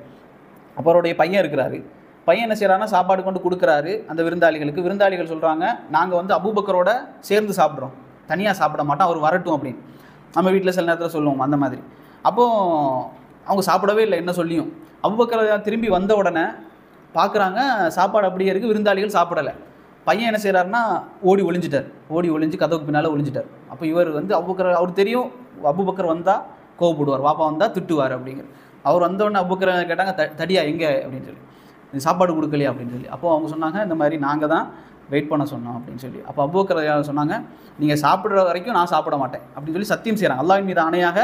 S1: அப்போ அவருடைய பையன் இருக்கிறாரு. பையன் என்ன செய்கிறாங்கன்னா சாப்பாடு கொண்டு கொடுக்குறாரு அந்த விருந்தாளிகளுக்கு. விருந்தாளிகள் சொல்கிறாங்க, நாங்கள் வந்து அபூபக்கரோட சேர்ந்து சாப்பிட்றோம், தனியாக சாப்பிட மாட்டோம், அவர் வரட்டும் அப்படின்னு நம்ம வீட்டில் சில நேரத்தில் சொல்லுவோம் அந்த மாதிரி. அப்போது அவங்க சாப்பிடவே இல்லை என்ன சொல்லியும். அபூபக்கர் திரும்பி வந்த உடனே பார்க்குறாங்க சாப்பாடு அப்படியே இருக்குது, விருந்தாளிகள் சாப்பிடலை. பையன் என்ன செய்கிறாருன்னா ஓடி ஒளிஞ்சு கதவுக்கு பின்னால் ஒளிஞ்சிட்டார். அப்போ இவர் வந்து அவர் தெரியும் அபூபக்கர் வந்தால் கோவப்படுவார், வாப்பா வந்தால் திட்டுவார் அப்படிங்கிற. அவர் வந்தோடனே அபூபக்கர் கேட்டாங்க, தடியா எங்கே அப்படின்னு சொல்லி, சாப்பாடு கொடுக்கலையா அப்படின்னு சொல்லி. அப்போது அவங்க சொன்னாங்க, இந்த மாதிரி நாங்கள் தான் வெயிட் பண்ண சொன்னோம் அப்படின்னு சொல்லி. அப்போ அபூபக்கர் சொன்னாங்க, நீங்கள் சாப்பிட்ற வரைக்கும் நான் சாப்பிட மாட்டேன் அப்படின்னு சொல்லி சத்தியம் செய்கிறாங்க. அல்லாஹ்வின் மீது ஆணையாக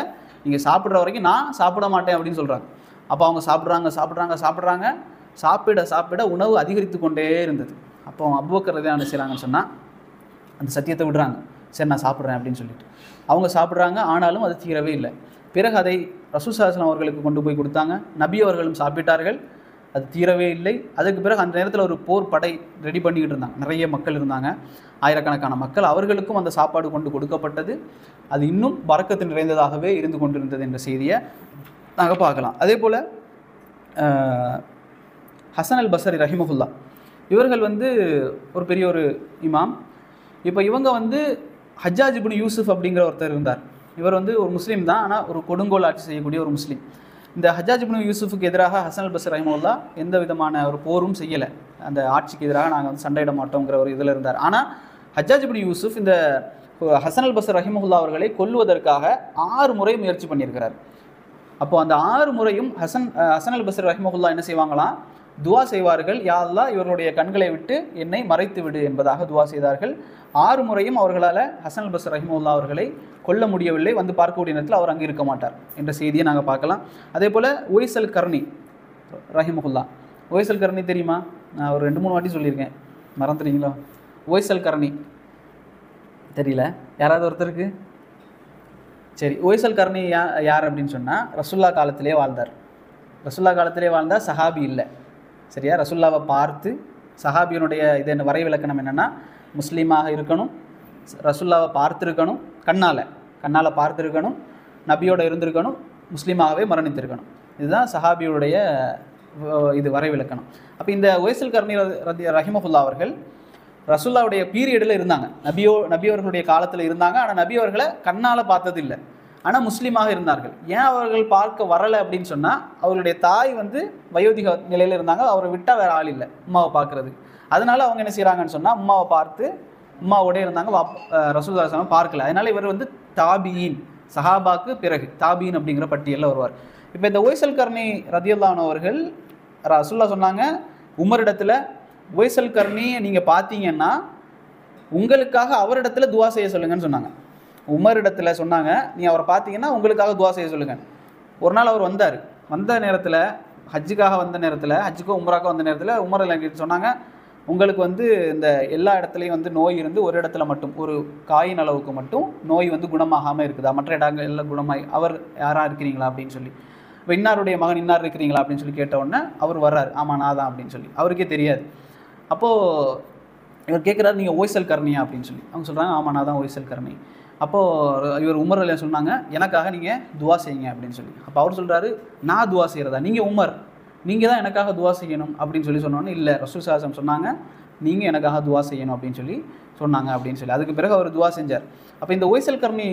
S1: நீங்கள் சாப்பிட்ற வரைக்கும் நான் சாப்பிட மாட்டேன் அப்படின்னு சொல்கிறாங்க. அப்போ அவங்க சாப்பிட்றாங்க. சாப்பிட உணவு அதிகரித்து கொண்டே இருந்தது. அப்போ அபூபக்கர் என்ன செய்கிறாங்கன்னு சொன்னால் அந்த சத்தியத்தை விடுறாங்க. சரி நான் சாப்பிட்றேன் அப்படின்னு சொல்லிட்டு அவங்க சாப்பிட்றாங்க. ஆனாலும் அது தீரவே இல்லை. பிறகு அதை ரசூல் ஸல்லல்லாஹு அலைஹி வஸல்லம் அவர்களுக்கு கொண்டு போய் கொடுத்தாங்க. நபி அவர்களும் சாப்பிட்டார்கள், அது தீரவே இல்லை. அதுக்கு பிறகு அந்த நேரத்தில் ஒரு போர் படை ரெடி பண்ணிக்கிட்டு இருந்தாங்க. நிறைய மக்கள் இருந்தாங்க, ஆயிரக்கணக்கான மக்கள். அவர்களுக்கும் அந்த சாப்பாடு கொண்டு கொடுக்கப்பட்டது. அது இன்னும் பரக்கத்து நிறைந்ததாகவே இருந்து கொண்டிருந்தது என்ற செய்தியை நாங்கள் பார்க்கலாம். அதே போல் ஹசன் அல் பஸ்ரி ரஹிமஹுல்லா இவர்கள் வந்து ஒரு பெரிய ஒரு இமாம். இப்போ இவங்க வந்து ஹஜ்ஜாஜ் இப்னு யூசுஃப் அப்படிங்கிற ஒருத்தர் இருந்தார். இவர் வந்து ஒரு முஸ்லீம் தான், ஆனால் ஒரு கொடுங்கோல் ஆட்சி செய்யக்கூடிய ஒரு முஸ்லீம். இந்த ஹஜ்ஜாஜ் இப்னு யூசுஃபுக்கு எதிராக ஹசன் அல் பஸ்ரி ரஹிமஹுல்லா எந்த விதமான ஒரு போரும் செய்யலை. அந்த ஆட்சிக்கு எதிராக நாங்கள் வந்து சண்டையிட மாட்டோங்கிற ஒரு இதில் இருந்தார். ஆனால் ஹஜ்ஜாஜ் இப்னு யூசுஃப் இந்த ஹசன் அல் பஸ்ரி ரஹிமஹுல்லா அவர்களை கொல்லுவதற்காக 6 முறை முயற்சி பண்ணியிருக்கிறார். அப்போது அந்த 6 முறையும் ஹசன் அல் பஸ்ரி ரஹிமஹுல்லா என்ன செய்வாங்களாம், துவா செய்வார்கள், யா அல்லாஹ் இவர்களுடைய கண்களை விட்டு என்னை மறைத்து விடு என்பதாக துவா செய்தார்கள். 6 முறையும் அவர்களால் ஹசன் அல் பஸ்ரி ரஹிமஹுல்லா அவர்களை கொல்ல முடியவில்லை. வந்து பார்க்கக்கூடிய நேரத்தில் அவர் அங்கே இருக்க மாட்டார் என்ற செய்தியை நாங்கள் பார்க்கலாம். அதே போல் உவைஸ் அல் கர்னி ரஹிமஹுல்லா, உவைஸ் அல் கர்னி தெரியுமா? நான் ஒரு 2-3 வாட்டி சொல்லியிருக்கேன், மறந்துடுறீங்களா? உவைஸ் அல் கர்னி தெரியல, யாராவது ஒருத்தருக்கு? சரி, உவைஸ் அல் கர்னி யார் அப்படின்னு சொன்னால் ரசூல்லா காலத்திலே வாழ்ந்தார். ரசூல்லா காலத்திலே வாழ்ந்தால் சஹாபி இல்லை, சரியா? ரசூல்லாவை பார்த்து சஹாபியனுடைய இது என்ன வரைவிலக்கணம் என்னென்னா, முஸ்லீமாக இருக்கணும், ரசூல்லாவை பார்த்துருக்கணும், கண்ணால் பார்த்துருக்கணும், நபியோடு இருந்திருக்கணும், முஸ்லீமாகவே மரணித்திருக்கணும். இதுதான் சஹாபியுடைய இது வரைவிலக்கணம். அப்போ இந்த உவைஸ் அல் கர்னி ரஹிமஹுல்லா அவர்கள் ரசூல்லாவுடைய பீரியடில் இருந்தாங்க, நபியவர்களுடைய காலத்தில் இருந்தாங்க. ஆனால் நபி அவர்களை கண்ணால் பார்த்தது இல்லை, ஆனால் முஸ்லீமாக இருந்தார்கள். ஏன் அவர்கள் பார்க்க வரலை அப்படின்னு சொன்னால், அவர்களுடைய தாய் வந்து வயோதிக நிலையில் இருந்தாங்க, அவரை விட்டால் வேறு ஆள் இல்லை உம்மாவை பார்க்குறது. அதனால் அவங்க என்ன செய்கிறாங்கன்னு சொன்னால் உம்மாவை பார்த்து உம்மாவோடே இருந்தாங்க, ரசூலுல்லாஹி ஸல்லல்லாஹு அலைஹி வஸல்லம் பார்க்கல. அதனால் இவர் வந்து தாபீன், சஹாபாக்கு பிறகு தாபீன் அப்படிங்கிற பட்டியலில் வருவார். இப்போ இந்த உவைசல் கர்னி ரதியல்லாஹு அன்ஹு அவர்கள் ரசூலுல்லாஹ் சொன்னாங்க, உமரிடத்தில் உவைசல் கர்னியை நீங்கள் பார்த்தீங்கன்னா உங்களுக்காக அவரிடத்துல துவா செய்ய சொல்லுங்கன்னு சொன்னாங்க. உமரிடத்துல சொன்னாங்க, நீ அவரை பார்த்தீங்கன்னா உங்களுக்காக துவா செய்ய சொல்லுங்க. ஒரு நாள் அவர் வந்த நேரத்தில், ஹஜ்ஜுக்காக வந்த நேரத்தில், ஹஜ்ஜுக்கோ உம்ராக்கோ வந்த நேரத்தில் உமர் கிட்ட சொன்னாங்க, உங்களுக்கு இந்த எல்லா இடத்துலையும் நோய் இருந்து ஒரு இடத்துல மட்டும் ஒரு காயின் அளவுக்கு மட்டும் நோய் குணமாகாமல் இருக்குதா, மற்ற இடங்கள் எல்லாம் குணமாகி அவர் யாராக இருக்கிறீங்களா அப்படின்னு சொல்லி, இப்போ இன்னாருடைய மகன் இன்னார் இருக்கிறீங்களா அப்படின்னு சொல்லி கேட்ட உடனே அவர் வர்றாரு, ஆமாம் நான் தான் அப்படின்னு சொல்லி. அவருக்கே தெரியாது. அப்போது இவர் கேட்குறாரு, நீங்கள் உவைசல் கர்னியா அப்படின்னு சொல்லி. அவங்க சொல்கிறாங்க, ஆமாம் நான் தான் உவைசல் கர்னி. அப்போது இவர் உமர் சொன்னாங்க, எனக்காக நீங்கள் துவா செய்யுங்க அப்படின்னு சொல்லி. அப்போ அவர் சொல்கிறாரு, நான் துவா செய்கிறதா, நீங்கள் உமர், நீங்கள் தான் எனக்காக துவா செய்யணும் அப்படின்னு சொல்லி சொன்னோன்னே, இல்லை ரசூல் ஸல்லல்லாஹு அலைஹி வஸல்லம் சொன்னாங்க நீங்கள் எனக்காக துவா செய்யணும் அப்படின்னு சொல்லி சொன்னாங்க அப்படின்னு சொல்லி. அதுக்கு பிறகு அவர் துவா செஞ்சார். அப்போ இந்த உவைசல் கர்னி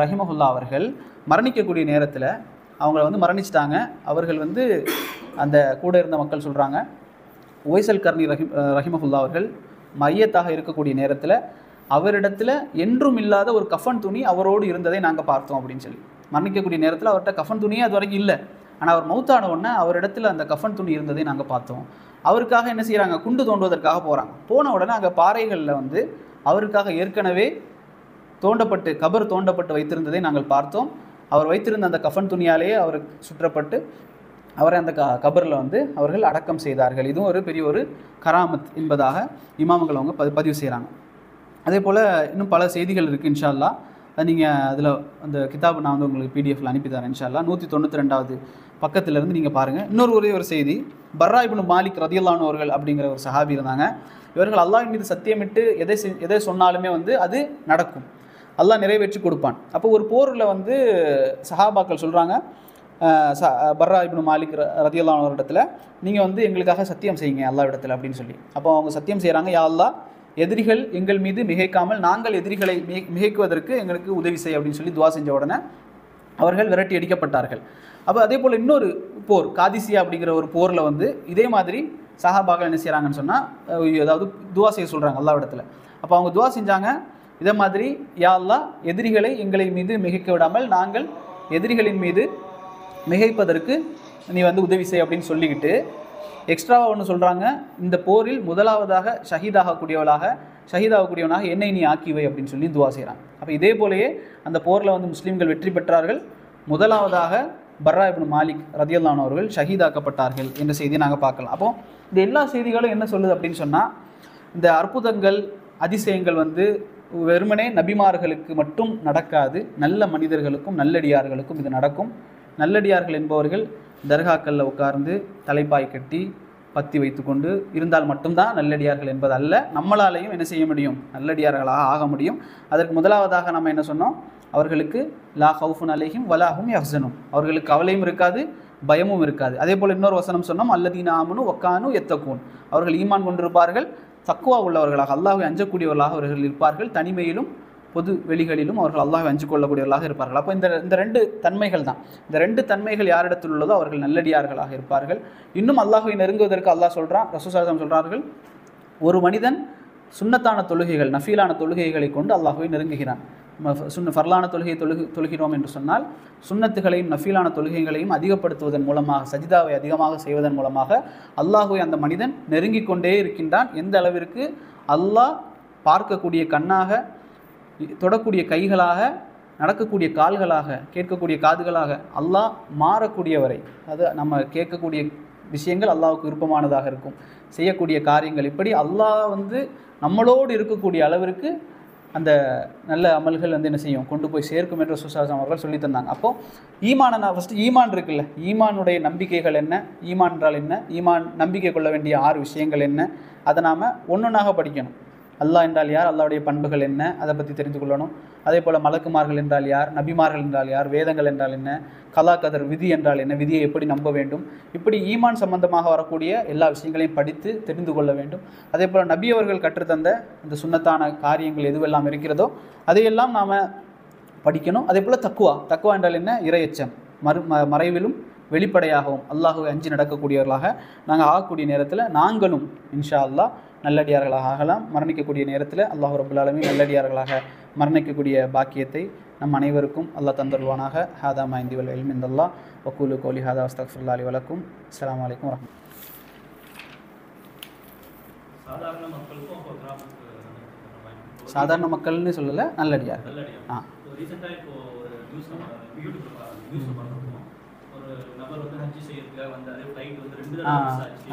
S1: ரஹிமஹுல்லா அவர்கள் மரணிக்கக்கூடிய நேரத்தில் அவங்கள மரணிச்சிட்டாங்க. அவர்கள் அந்த கூட இருந்த மக்கள் சொல்கிறாங்க, உவைசல் கர்னி ரஹிமஹுல்லா அவர்கள் மையத்தாக இருக்கக்கூடிய நேரத்தில் அவரிடத்துல என்றும் இல்லாத ஒரு கஃபன் துணி அவரோடு இருந்ததை நாங்கள் பார்த்தோம் அப்படின்னு சொல்லி. மரணிக்கக்கூடிய நேரத்தில் அவர்கிட்ட கஃபன் துணியே அது வரைக்கும் இல்லை. ஆனால் அவர் மௌத்தான உடனே அவரிடத்துல அந்த கஃபன் துணி இருந்ததை நாங்கள் பார்த்தோம். அவருக்காக என்ன செய்கிறாங்க, குண்டு தோண்டுவதற்காக போகிறாங்க. போன உடனே அங்கே பாறைகளில் அவருக்காக ஏற்கனவே கபர் தோண்டப்பட்டு வைத்திருந்ததை நாங்கள் பார்த்தோம். அவர் வைத்திருந்த அந்த கஃபன் துணியாலேயே அவர் சுற்றப்பட்டு அவரை அந்த கபரில் அவர்கள் அடக்கம் செய்தார்கள். இதுவும் ஒரு பெரிய ஒரு கராமத் என்பதாக இமாம்கள் அவங்க பதிவு செய்கிறாங்க. அதே போல் இன்னும் பல செய்திகள் இருக்குது. இன்ஷா அல்லாஹ் நீங்கள் அதில் அந்த கிதாபு நான் உங்களுக்கு பிடிஎஃப்ல அனுப்பி தரேன். இன்ஷா அல்லாஹ் 192வது பக்கத்திலேருந்து நீங்கள் பாருங்கள். ஒரே ஒரு செய்தி, பர்ரா இப்னு மாலிக் ரதியல்லாஹு அன்ஹு அவர்கள் அப்படிங்கிற ஒரு சஹாபி இருந்தாங்க. இவர்கள் அல்லாஹ்வின் மீது சத்தியமிட்டு எதை சொன்னாலுமே அது நடக்கும், அல்லாஹ் நிறைவேற்றி கொடுப்பான். அப்போ ஒரு போரில் சஹாபாக்கள் சொல்கிறாங்க, பர்ரா இப்னு மாலிக் ரதியல்லாஹு அன்ஹு இடத்துல நீங்கள் எங்களுக்காக சத்தியம் செய்யுங்க அல்லாஹ் இடத்துல அப்படின்னு சொல்லி. அப்போ அவங்க சத்தியம் செய்கிறாங்க, யா அல்லாஹ் எதிரிகள் எங்கள் மீது மிகைக்காமல் நாங்கள் எதிரிகளை மிகைக்குவதற்கு எங்களுக்கு உதவி செய்ய அப்படின்னு சொல்லி துவா செஞ்ச உடனே அவர்கள் விரட்டி அடிக்கப்பட்டார்கள். அப்போ அதே போல் இன்னொரு போர், காதிசியா அப்படிங்கிற ஒரு போரில் இதே மாதிரி சஹாபாக்கள் என்ன செய்கிறாங்கன்னு சொன்னால், ஏதாவது துவா செய்ய சொல்கிறாங்க அல்லாஹ் இடத்துல. அப்போ அவங்க துவா செஞ்சாங்க, இதே மாதிரி யா அல்லாஹ் எதிரிகளை எங்களை மீது மிகைக்க விடாமல் நாங்கள் எதிரிகளின் மீது மிகைப்பதற்கு நீ உதவி செய் அப்படின்னு சொல்லிக்கிட்டு எக்ஸ்ட்ராவாக ஒன்று சொல்கிறாங்க, இந்த போரில் முதலாவதாக ஷஹீதாகக்கூடியவனாக என்னை நீ ஆக்கிவை அப்படின்னு சொல்லி துவா செய்கிறாங்க. அப்போ இதே போலேயே அந்த போரில் முஸ்லீம்கள் வெற்றி பெற்றார்கள். முதலாவதாக பர்ரா இப்னு மாலிக் ரதியல்லாஹு அன்ஹு அவர்கள் ஷஹீதாக்கப்பட்டார்கள் என்ற செய்தியை நாங்கள் பார்க்கலாம். அப்போ இந்த எல்லா செய்திகளும் என்ன சொல்லுது அப்படின்னு சொன்னால், இந்த அற்புதங்கள் அதிசயங்கள் வெறுமனே நபிமார்களுக்கு மட்டும் நடக்காது, நல்ல மனிதர்களுக்கும் நல்லடியார்களுக்கும் இது நடக்கும். நல்லடியார்கள் என்பவர்கள் தர்காக்களில் உட்கார்ந்து தலைப்பாய் கட்டி பத்தி வைத்து கொண்டு இருந்தால் மட்டும்தான் நல்லடியார்கள் என்பது அல்ல. நம்மளாலேயும் என்ன செய்ய முடியும், நல்லடியார்களாக ஆக முடியும். அதற்கு முதலாவதாக நம்ம என்ன சொன்னோம், அவர்களுக்கு லா ஹவுஃபுன் அலைஹிம் வலா ஹும் யஹ்ஸனூன், அவர்களுக்கு கவலையும் இருக்காது பயமும் இருக்காது. அதே போல் இன்னொரு வசனம் சொன்னோம், அல்லதீன ஆமனு வக்கானு யத்தகூன், அவர்கள் ஈமான் கொண்டிருப்பார்கள், தக்வா உள்ளவர்களாக அல்லாஹ்வை அஞ்சக்கூடியவர்களாக அவர்கள் இருப்பார்கள், தனிமையிலும் பொது வெளிகளிலும் அவர்கள் அல்லாஹ்வை அஞ்சு கொள்ளக்கூடியவர்களாக இருப்பார்கள். அப்போ இந்த ரெண்டு தன்மைகள் தான், இந்த ரெண்டு தன்மைகள் யாரிடத்தில் உள்ளதோ அவர்கள் நல்லடியார்களாக இருப்பார்கள். இன்னும் அல்லாஹ்வை நெருங்குவதற்கு அல்லாஹ் சொல்கிறான், ரசூல் ஸல்லல்லாஹு அலைஹி வஸல்லம் சொல்கிறார்கள், ஒரு மனிதன் சுன்னத்தான தொழுகைகள் நஃபீலான தொழுகைகளை கொண்டு அல்லாஹ்வை நெருங்குகிறான். ஃபர்லான தொழுகிறோம் என்று சொன்னால் சுன்னத்துகளையும் நஃபீலான தொழுகைகளையும் அதிகப்படுத்துவதன் மூலமாக, சஜிதாவை அதிகமாக செய்வதன் மூலமாக அல்லாஹ்வை அந்த மனிதன் நெருங்கி கொண்டே இருக்கின்றான். எந்த அளவிற்கு அல்லாஹ் பார்க்கக்கூடிய கண்ணாக, தொடக்கூடிய கைகளாக, நடக்கக்கூடிய கால்களாக, கேட்கக்கூடிய காதுகளாக அல்லாஹ் மாறக்கூடியவரை, அது நம்ம கேட்கக்கூடிய விஷயங்கள் அல்லாஹ்வுக்கு விருப்பமானதாக இருக்கும், செய்யக்கூடிய காரியங்கள் இப்படி அல்லாஹ் நம்மளோடு இருக்கக்கூடிய அளவிற்கு அந்த நல்ல அமல்கள் என்ன செய்யும், கொண்டு போய் சேர்க்கும் என்று சுசாசம் அவர்கள் சொல்லி தந்தாங்க. அப்போது ஈமானை நான் ஃபஸ்ட்டு ஈமான் இருக்குல்ல, ஈமானுடைய நம்பிக்கைகள் என்ன, ஈமான் என்றால் என்ன, ஈமான் நம்பிக்கை கொள்ள வேண்டிய 6 விஷயங்கள் என்ன, அதை நாம் ஒன்றொன்றாக படிக்கணும். அல்லாஹ் என்றால் யார், அல்லாஹ்வுடைய பண்புகள் என்ன, அதை பற்றி தெரிந்து கொள்ளணும். அதே போல் மலக்குமார்கள் என்றால் யார், நபிமார்கள் என்றால் யார், வேதங்கள் என்றால் என்ன, கலா கதர் விதி என்றால் என்ன, விதியை எப்படி நம்ப வேண்டும், இப்படி ஈமான் சம்பந்தமாக வரக்கூடிய எல்லா விஷயங்களையும் படித்து தெரிந்து கொள்ள வேண்டும். அதே போல் நபி அவர்கள் கற்றுத்தந்த இந்த சுன்னத்தான காரியங்கள் எதுவெல்லாம் இருக்கிறதோ அதையெல்லாம் நாம் படிக்கணும். அதே போல் தக்குவா என்றால் என்ன, இறையச்சம், மறைவிலும் வெளிப்படையாகவும் அல்லாஹ்வை அஞ்சி நடக்கக்கூடியவர்களாக நாங்கள் ஆகக்கூடிய நேரத்தில் நாங்களும் இன்ஷா அல்லாஹ் நல்லடியார்களாக ஆகலாம். மரணிக்கக்கூடிய நேரத்தில் அல்லாஹ் ரப்புல் ஆலமீன் நல்லடியார்களாக மரணிக்கக்கூடிய பாக்கியத்தை நம் அனைவருக்கும் அல்லாஹ் தந்தருவானாக. ஹாதா மைந்தி வல் இல்மு இந்தல்லாஹ் வக்கூலு கௌலி ஹாதா அஸ்தக்ஃபிருல்லாஹி லி வலக்கும். அஸ்ஸலாமு அலைக்கும் வரஹ்மத்துல்லாஹி. சாதாரண மக்கள்னு சொல்லலை, நல்லடியார்கள்.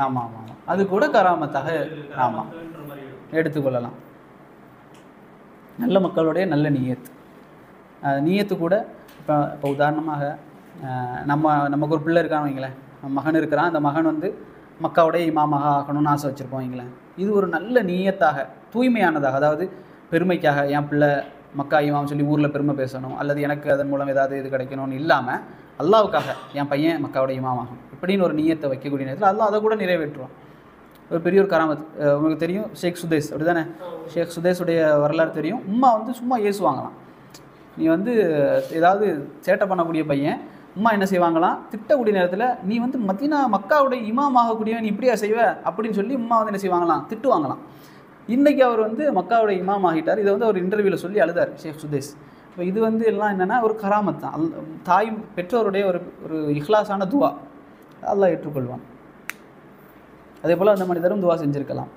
S1: ஆமாம் ஆமாம், அது கூட கராமத்தாக ஆமாம் எடுத்துக்கொள்ளலாம். நல்ல மக்களுடைய நல்ல நீயத்து, நீயத்து கூட இப்போ உதாரணமாக நமக்கு ஒரு பிள்ளை இருக்கான்னு வைங்களேன், மகன் இருக்கிறான், அந்த மகன் வந்து மக்காவுடைய இமாமாக ஆகணும்னு ஆசை வச்சுருப்போம் வைங்களேன். இது ஒரு நல்ல நீயத்தாக, தூய்மையானதாக, அதாவது பெருமைக்காக என் பிள்ளை மக்கா இமாம் சொல்லி ஊரில் பெருமை பேசணும், அல்லது எனக்கு அதன் மூலம் ஏதாவது இது கிடைக்கணும்னு இல்லாமல் அல்லாவுக்காக என் பையன் மக்காவுடைய இமாமாகும் இப்படின்னு ஒரு நீயத்தை வைக்கக்கூடிய நேரத்தில் அல்லாஹ் அதை கூட நிறைவேற்றுவான். ஒரு பெரிய ஒரு கராமத். உங்களுக்கு தெரியும் ஷேக் சுதேஷ், அப்படி தானே? ஷேக் சுதேஷுடைய வரலாறு தெரியும். உம்மா வந்து சும்மா ஏசுவாங்களாம், நீ வந்து ஏதாவது சேட்டை பண்ணக்கூடிய பையன், உம்மா என்ன செய்வாங்களாம், திட்டக்கூடிய நேரத்தில் நீ வந்து மக்காவுடைய இமாம் ஆகக்கூடியவன், நீ இப்படியா செய்வ அப்படின்னு சொல்லி உம்மா வந்து என்ன செய்வாங்களாம், திட்டுவாங்களாம். இன்றைக்கி அவர் வந்து மக்காவுடைய இமாம் ஆகிட்டார். இதை வந்து அவர் இன்டர்வியூவில் சொல்லி அழுதார் ஷேக் சுதேஷ். இப்போ இது வந்து எல்லாம் என்னென்னா ஒரு கராமத் தான். தாய் பெற்றோருடைய ஒரு இஹ்லாஸான துவா அல்லாஹ் ஏற்றுக்கொள்வான். அதே போல் அந்த மனிதரும் துவா செஞ்சுருக்கலாம்.